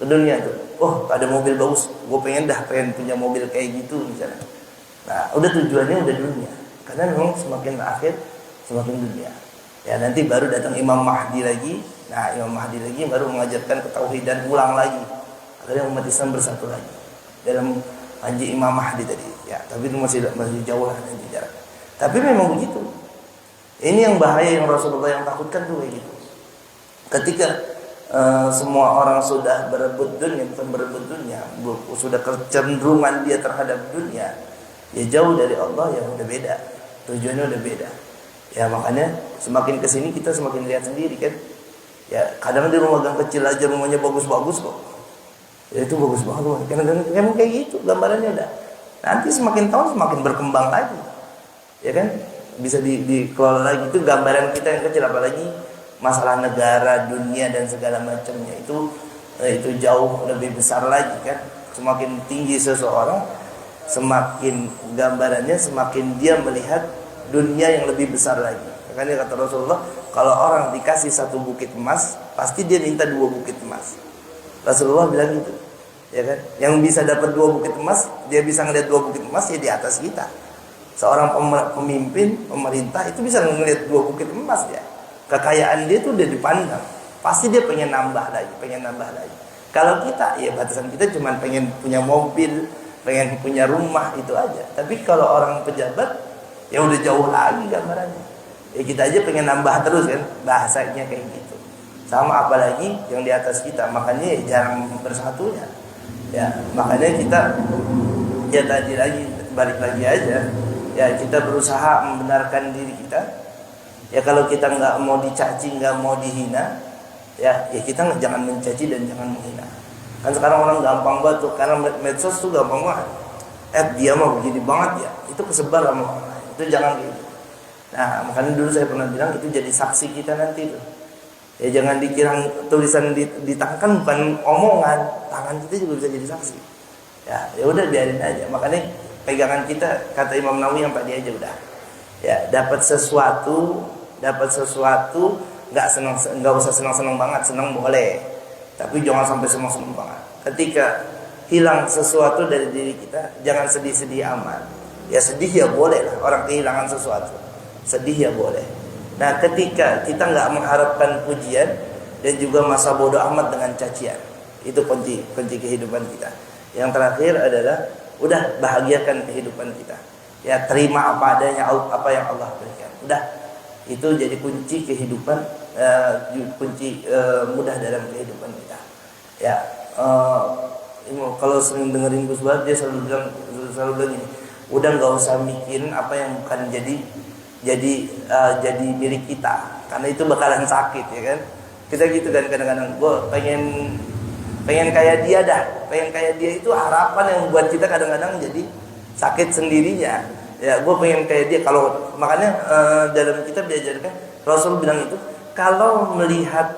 Dunia tuh. Oh, ada mobil bagus. Gue pengen punya mobil kayak gitu misalnya. Nah, udah tujuannya udah dunia. Karena memang semakin akhir semakin dunia. Ya nanti baru datang Imam Mahdi lagi. Nah Imam Mahdi lagi baru mengajarkan ketauhidan ulang lagi. Akhirnya umat Islam bersatu lagi dalam janji Imam Mahdi tadi. Ya tapi itu masih jauh lah nanti jaraknya. Tapi memang begitu. Ini yang bahaya yang Rasulullah yang takutkan tuh kayak gitu. Ketika semua orang sudah berebut dunia, bukan berebut dunia, sudah kecenderungan dia terhadap dunia, ya jauh dari Allah yang udah beda. Tujuannya udah beda. Ya makanya semakin kesini kita semakin lihat sendiri kan. Ya kadang di rumah gang kecil aja rumahnya bagus-bagus kok. Ya itu bagus banget. Kadang-kadang emang kayak gitu gambarannya udah. Nanti semakin tahun semakin berkembang lagi. Ya kan? Bisa dikelola lagi. Itu gambaran kita yang kecil, apalagi masalah negara, dunia dan segala macamnya. Itu jauh lebih besar lagi kan. Semakin tinggi seseorang, semakin gambarannya semakin dia melihat dunia yang lebih besar lagi. Makanya kata Rasulullah, kalau orang dikasih 1 bukit emas, pasti dia minta 2 bukit emas. Rasulullah bilang gitu, ya kan? Yang bisa dapat 2 bukit emas, dia bisa ngelihat 2 bukit emas ya di atas kita. Seorang pemimpin, pemerintah itu bisa ngelihat 2 bukit emas ya. Kekayaan dia tuh udah dipandang. Pasti dia pengen nambah lagi. Kalau kita, ya batasan kita cuma pengen punya mobil, pengen punya rumah itu aja. Tapi kalau orang pejabat ya udah jauh lagi gambarannya. Ya kita aja pengen nambah terus kan, bahasanya kayak gitu. Sama apalagi yang di atas kita, makanya ya jarang bersatunya. Ya, makanya kita ya tadi lagi balik lagi aja. Ya kita berusaha membenarkan diri kita. Ya kalau kita nggak mau dicaci, nggak mau dihina, ya kita jangan mencaci dan jangan menghina. Kan sekarang orang gampang banget tuh, karena medsos tuh gampang banget. Dia mah begini banget ya, itu kesebar sama orang. Itu jangan gitu. Nah makanya dulu saya pernah bilang itu jadi saksi kita nanti tuh. Ya jangan dikira tulisan di tangan kan bukan omongan, tangan kita juga bisa jadi saksi. Ya udah biarin aja. Makanya pegangan kita, kata Imam Nawawi yang tadi aja udah. Ya dapat sesuatu nggak usah senang banget, senang boleh. Tapi jangan sampai senang banget. Ketika hilang sesuatu dari diri kita, jangan sedih-sedih amat. Ya sedih ya boleh lah, orang kehilangan sesuatu. Sedih ya boleh. Nah ketika kita nggak mengharapkan pujian dan juga masa bodoh amat dengan cacian, itu kunci kehidupan kita. Yang terakhir adalah udah bahagiakan kehidupan kita. Ya terima apa adanya, apa yang Allah berikan. Udah, itu jadi kunci kehidupan, kunci mudah dalam kehidupan kita. Ya kalau sering dengerin Gus Bahat, dia selalu bilang ini, udah nggak usah mikirin apa yang bukan jadi milik kita, karena itu bakalan sakit ya kan. Kita gitu kan kadang-kadang, gue pengen kayak dia dah, pengen kayak dia, itu harapan yang buat kita kadang-kadang jadi sakit sendirinya. Ya gue pengen kayak dia. Kalau makanya dalam kitab diajarkan, Rasul bilang itu kalau melihat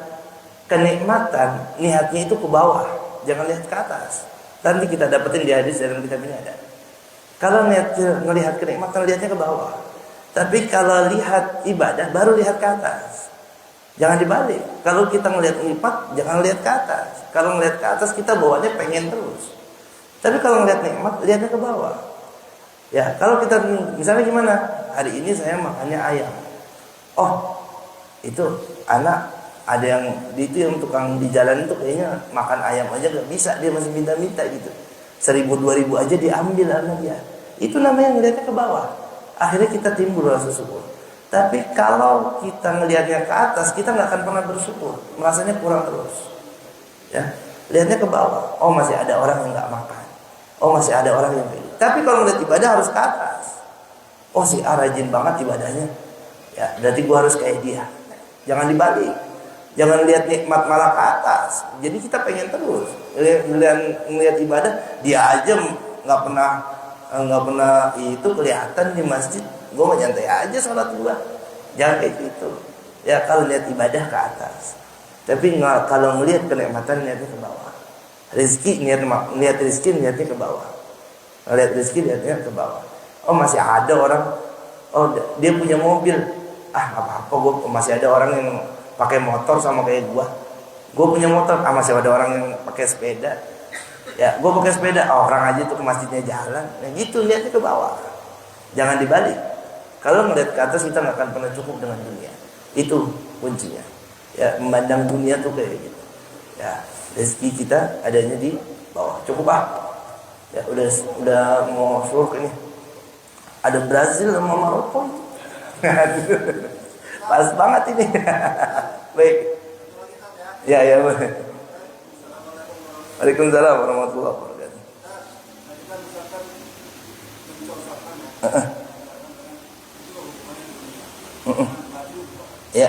kenikmatan, lihatnya itu ke bawah, jangan lihat ke atas. Nanti kita dapetin di hadis dalam kitab ini ada. Kalau melihat kenikmatan, lihatnya ke bawah. Tapi kalau lihat ibadah, baru lihat ke atas. Jangan dibalik. Kalau kita melihat nikmat, jangan lihat ke atas. Kalau melihat ke atas, kita bawaannya pengen terus. Tapi kalau melihat nikmat, lihatnya ke bawah. Ya, kalau kita misalnya gimana? Hari ini saya makannya ayam. Oh, itu anak ada yang yang tukang di jalan itu kayaknya makan ayam aja gak bisa, dia masih minta-minta gitu. 1.000 2.000 aja diambil sama dia. Itu namanya ngelihatnya ke bawah. Akhirnya kita timbul rasa syukur. Tapi kalau kita ngelihatnya ke atas, kita nggak akan pernah bersyukur, merasanya kurang terus. Ya, lihatnya ke bawah. Oh masih ada orang yang nggak makan. Oh masih ada orang yang begini. Tapi kalau ngelihat ibadah harus ke atas. Oh si A rajin banget ibadahnya. Ya, berarti gua harus kayak dia. Jangan dibalik. Jangan lihat nikmat malah ke atas. Jadi kita pengen terus ngelihat ibadah. Dia aja nggak pernah itu kelihatan di masjid. Gue mau nyantai aja sholat gue. Jangan kayak gitu. Ya kalau lihat ibadah ke atas. Tapi kalau ngelihat kenikmatan, niatnya ke bawah. Rizki niat rizki niatnya ke bawah. Lihat rizki niatnya ke bawah. Oh masih ada orang, oh dia punya mobil. Ah apa-apa, gue masih ada orang yang pakai motor sama kayak gue. Gue punya motor, masih ada orang yang pakai sepeda. Ya, gue pakai sepeda, orang aja tuh ke masjidnya jalan. Nah gitu, lihatnya ke bawah. Jangan dibalik. Kalau melihat ke atas, kita nggak akan pernah cukup dengan dunia. Itu kuncinya. Ya, memandang dunia tuh kayak gitu. Ya, rezeki kita adanya di bawah. Cukup Ya, udah mau suruk ini. Ada Brazil sama Maroko. Pas banget ini. Baik. Ya, baik. Waalaikumsalam warahmatullahi wabarakatuh. Ya.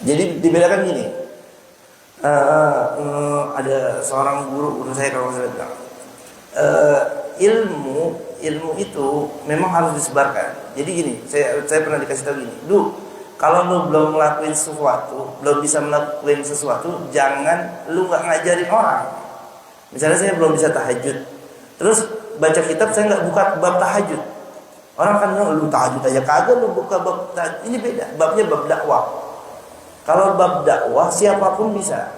Jadi dibedakan gini. Ada seorang guru saya kalau saya bilang, ilmu itu memang harus disebarkan. Jadi gini, saya pernah dikasih tahu gini, kalau lu belum ngelakuin sesuatu, belum bisa melakukan sesuatu, jangan lu nggak ngajarin orang. Misalnya saya belum bisa tahajud, terus baca kitab saya nggak buka bab tahajud, orang kan bilang lu tahajud aja kagak, lu buka bab tahajud. Ini beda, babnya bab dakwah. Kalau bab dakwah siapapun bisa.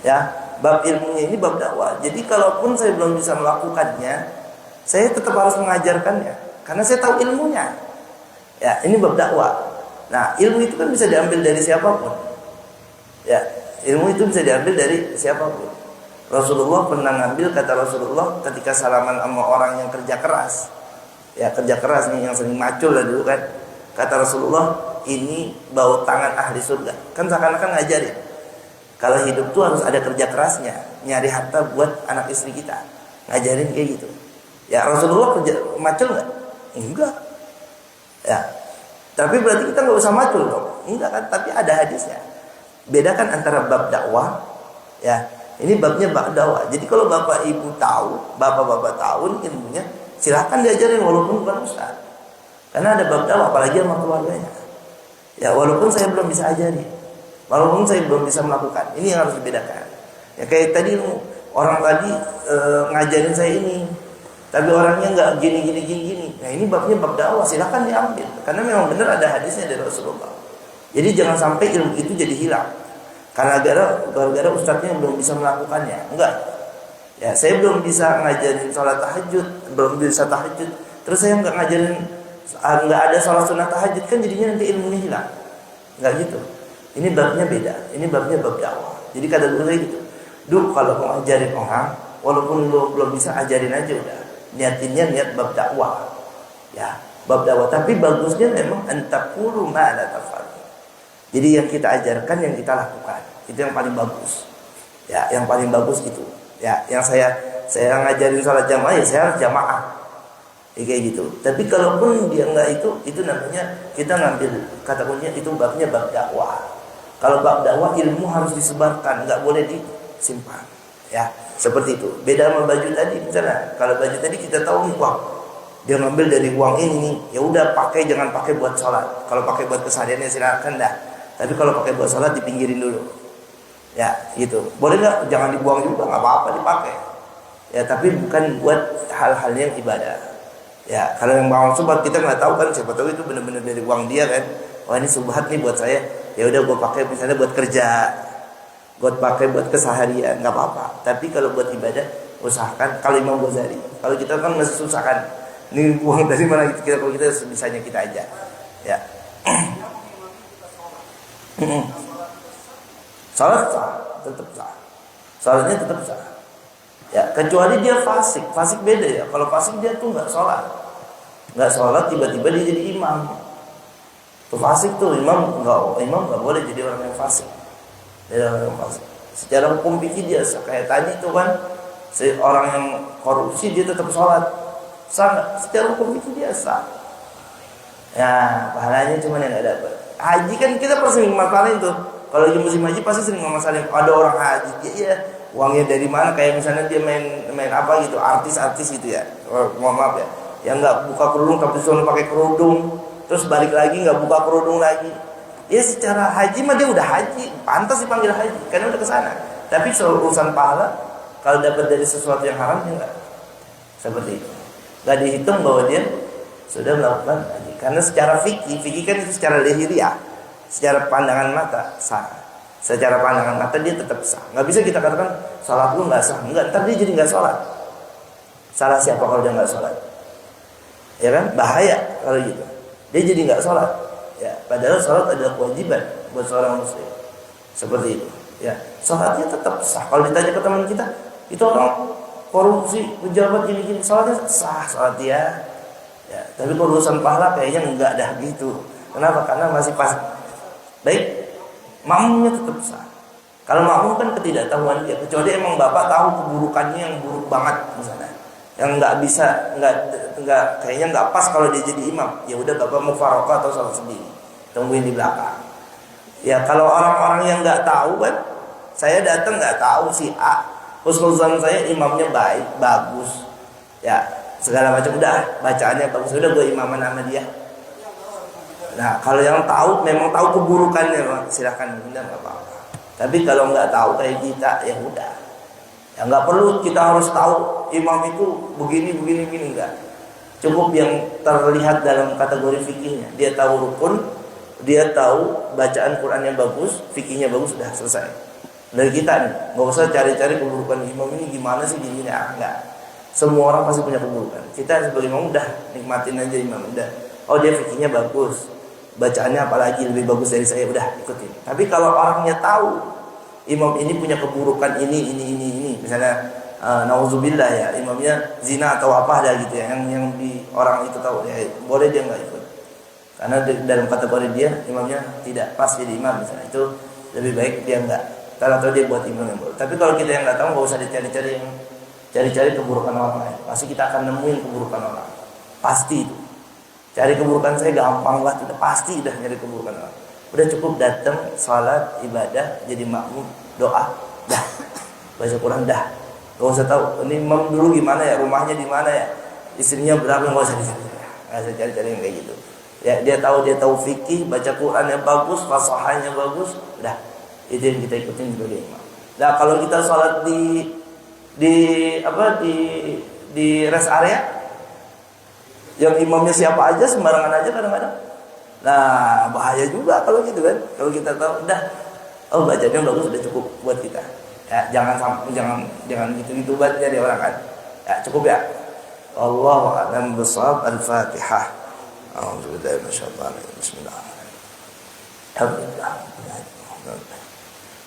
Ya, bab ilmunya ini bab dakwah. Jadi kalaupun saya belum bisa melakukannya, saya tetap harus mengajarkannya karena saya tahu ilmunya. Ya, ini bab dakwah. Nah, ilmu itu kan bisa diambil dari siapapun. Ya, ilmu itu bisa diambil dari siapapun. Rasulullah pernah ngambil, kata Rasulullah ketika salaman sama orang yang kerja keras. Ya, kerja keras nih yang sering macul lah dulu kan. Kata Rasulullah, ini bau tangan ahli surga. Kan seakan-akan ngajarin kalau hidup tuh harus ada kerja kerasnya, nyari harta buat anak istri kita. Ngajarin kayak gitu. Ya, Rasulullah kerja macul enggak? Enggak. Ya. Tapi berarti kita enggak usah macul dong. Enggak kan? Tapi ada hadisnya. Bedakan antara bab dakwah, ya. Ini babnya bab dakwah. Jadi kalau Bapak Ibu tahu, Bapak-bapak tahu ilmunya, silakan diajarin walaupun bukan ustaz. Karena ada bab dakwah apalagi sama keluarganya. Ya, walaupun saya belum bisa ajari. Walaupun saya belum bisa melakukan, ini yang harus dibedakan. Ya kayak tadi orang tadi ngajarin saya ini, tapi orangnya nggak gini. Nah ini babnya bab dakwah, silakan diambil. Karena memang benar ada hadisnya dari Rasulullah. Jadi jangan sampai ilmu itu jadi hilang karena gara-gara ustadznya belum bisa melakukannya. Enggak. Ya saya belum bisa ngajarin sholat tahajud, belum bisa tahajud. Terus saya nggak ngajarin, nggak ada sholat sunnah tahajud, kan jadinya nanti ilmunya hilang. Nggak gitu. Ini babnya beda. Ini babnya bab dakwah. Jadi kata dulu gitu. Duh, kalau mau ajarin orang, walaupun lu belum bisa, ajarin aja udah. Niatinnya niat bab dakwah. Ya, bab dakwah. Tapi bagusnya memang antakulu ma la taf'alun. Jadi yang kita ajarkan, yang kita lakukan. Itu yang paling bagus. Ya, yang paling bagus itu. Ya, yang saya ngajarin sholat jamaah, ya saya harus jamaah. Ya, kayak gitu. Tapi kalaupun dia enggak itu namanya kita ngambil kata kuncinya itu babnya bab dakwah. Kalau bab dakwah ilmu harus disebarkan, nggak boleh disimpan. Ya, seperti itu. Beda sama baju tadi misalnya. Kalau baju tadi kita tahu nih, wah, dia ngambil dari uang ini nih. Ya udah pakai, jangan pakai buat sholat. Kalau pakai buat kesehariannya silakan dah. Tapi kalau pakai buat sholat dipinggirin dulu. Ya, gitu. Boleh nggak? Jangan dibuang juga, nggak apa-apa dipakai. Ya, tapi bukan buat hal-hal yang ibadah. Ya, kalau yang bawang subhat kita nggak tahu kan, siapa tahu itu benar-benar dari uang dia kan. Wah ini subhat nih buat saya. Ya udah gue pakai misalnya buat kerja, gue pakai buat keseharian, nggak apa-apa. Tapi kalau buat ibadah usahakan. Kalau Imam Ghazali, kalau kita kan masih susah kan, ini uang dari mana kita, kalau kita sebisanya kita aja. Ya. Salat sah, tetap sah. Salatnya tetap sah. Ya, kecuali dia fasik. Fasik beda ya. Kalau fasik dia tuh nggak sholat, tiba-tiba dia jadi imam. Tuh fasik tuh imam nggak boleh jadi orang yang fasik. Jadi orang yang fasik. Secara hukum fikih dia kayak tadi tuh kan, orang yang korupsi dia tetap sholat. Sah, secara hukum fikih dia sah. Ya, pahalanya cuma yang nggak dapat. Haji kan kita pasti masalahin tuh. Kalau di musim haji pasti sering masalahin. Ada orang haji, ya uangnya dari mana? Kayak misalnya dia main apa gitu, artis gitu ya. Mohon maaf ya, yang nggak buka kerudung tapi selalu pakai kerudung. Terus balik lagi nggak buka kerudung lagi. Ya secara haji mah dia udah haji, pantas dipanggil haji karena udah kesana. Tapi soal urusan pahala, kalau dapat dari sesuatu yang haram ya enggak. Seperti itu. Nggak dihitung bahwa dia sudah melakukan haji. Karena secara fikih kan itu secara lahiriah, secara pandangan mata sah. Secara pandangan mata dia tetap sah. Nggak bisa kita katakan salat lu nggak sah. Enggak, ntar dia jadi nggak sholat. Salah siapa kalau dia nggak sholat? Ya kan, bahaya kalau gitu. Dia jadi nggak sholat, ya. Padahal sholat adalah kewajiban buat seorang muslim. Seperti itu, ya. Sholatnya tetap sah. Kalau ditanya ke teman kita, itu orang korupsi, pejabat gini-gini, sholatnya sah sholat dia. Ya. Tapi kalau urusan pahala kayaknya nggak dah gitu. Kenapa? Karena masih pas. Baik, makmumnya tetap sah. Kalau makmum kan ketidaktahuan dia, kecuali emang bapak tahu keburukannya yang buruk banget misalnya. Yang nggak kayaknya nggak pas kalau dia jadi imam, ya udah bapak mau farokah atau sholat sendiri, tungguin di belakang. Ya kalau orang-orang yang nggak tahu kan, saya datang nggak tahu si A, husnuzan saya imamnya baik, bagus, ya segala macam udah bacaannya bagus, udah gue imaman sama dia. Nah kalau yang tahu memang tahu keburukannya, silahkan udah nggak apa-apa. Tapi kalau nggak tahu kayak kita, ya udah. Ya nggak perlu kita harus tahu imam itu begini enggak. Cukup yang terlihat dalam kategori fikihnya. Dia tahu rukun, dia tahu bacaan Quran yang bagus, fikihnya bagus, sudah selesai. Dari kita nih, nggak usah cari-cari keburukan imam ini gimana sih gini, enggak. Semua orang pasti punya keburukan. Kita sebagai imam udah nikmatin aja imam, udah. Oh dia fikihnya bagus, bacaannya apalagi lebih bagus dari saya, udah ikutin. Tapi kalau orangnya tahu imam ini punya keburukan ini, misalnya nauzubillah ya, imamnya zina atau apa ada gitu ya, yang di orang itu tahu ya, boleh dia nggak ikut. Karena dalam kategori dia imamnya tidak pas jadi imam misalnya, itu lebih baik dia enggak. Kalau tahu dia buat imam yang baru. Tapi kalau kita yang nggak tahu, nggak usah cari-cari keburukan orang lain. Pasti kita akan nemuin keburukan orang. Pasti itu. Cari keburukan saya gampang banget, udah pasti udah nyari keburukan orang. Udah cukup datang, salat, ibadah, jadi makmum, doa, dah. Baca Quran, dah. Gak usah tahu ini imam dulu gimana ya, rumahnya di mana ya, istrinya berapa, nggak usah dicari. Nggak usah cari-cari yang kayak gitu. Ya dia tahu fikih, baca Quran yang bagus, fasahahnya bagus, udah. Itu yang kita ikutin sebagai imam. Nah kalau kita sholat di rest area, yang imamnya siapa aja, sembarangan aja kadang-kadang. Nah bahaya juga kalau gitu kan. Kalau kita tahu, udah, oh bacanya bagus, udah cukup buat kita. Ya jangan gitu bacanya di orang kan. Ya cukup ya. Allahu a'lam bishawab. Al-Fatihah. A'udzubillahi minasyaitonir rajim. Bismillahirrahmanirrahim. Alhamdulillah.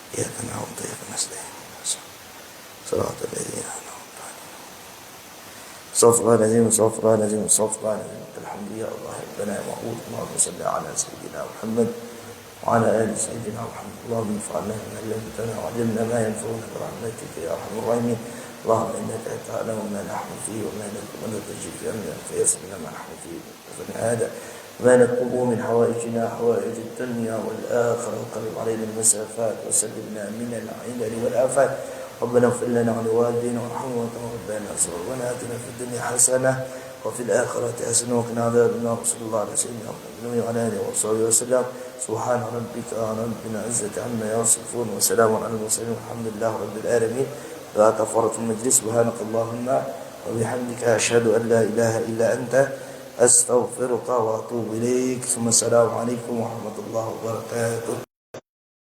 Ya kana wa ya kana nasta'in. Shiratal ladzina an'amta 'alaihim. Safran azim. Alhamdulillah rabbana ma'bud. Allahumma shalli ala sayyidina Muhammad wa ala ali sayyidina Muhammad. Allahumma anfa'na bima 'allamtana wa 'allimna ma yanfa'una bi rahmatika ya arhamar rahimin. Allahumma innaka ta'lamu ma nahnu fihi wa ma nadri fi amrina fayassir lana ma nahnu fihi. هذا ما نطلب من حوائجنا حوائج الدنيا والآخرة وقرب علينا المسافات وسلمنا من العلل والآفات. ربنا اغفر لنا ولوالدينا وارحمهم كما ربنا صغيرا آتنا في الدنيا حسنة وفي الآخرة حسنة وقنا عذاب النار. صلى الله على سيدنا محمد وعلى آله وصحبه وسلم. سبحان ربك رب العزة عما يصفون وسلام على المرسلين والحمد لله رب العالمين. لا كفارة المجلس. سبحانك اللهم وبحمدك أشهد أن لا إله إلا أنت أستغفرك وأتوب إليك. ثم السلام عليكم ورحمة الله وبركاته.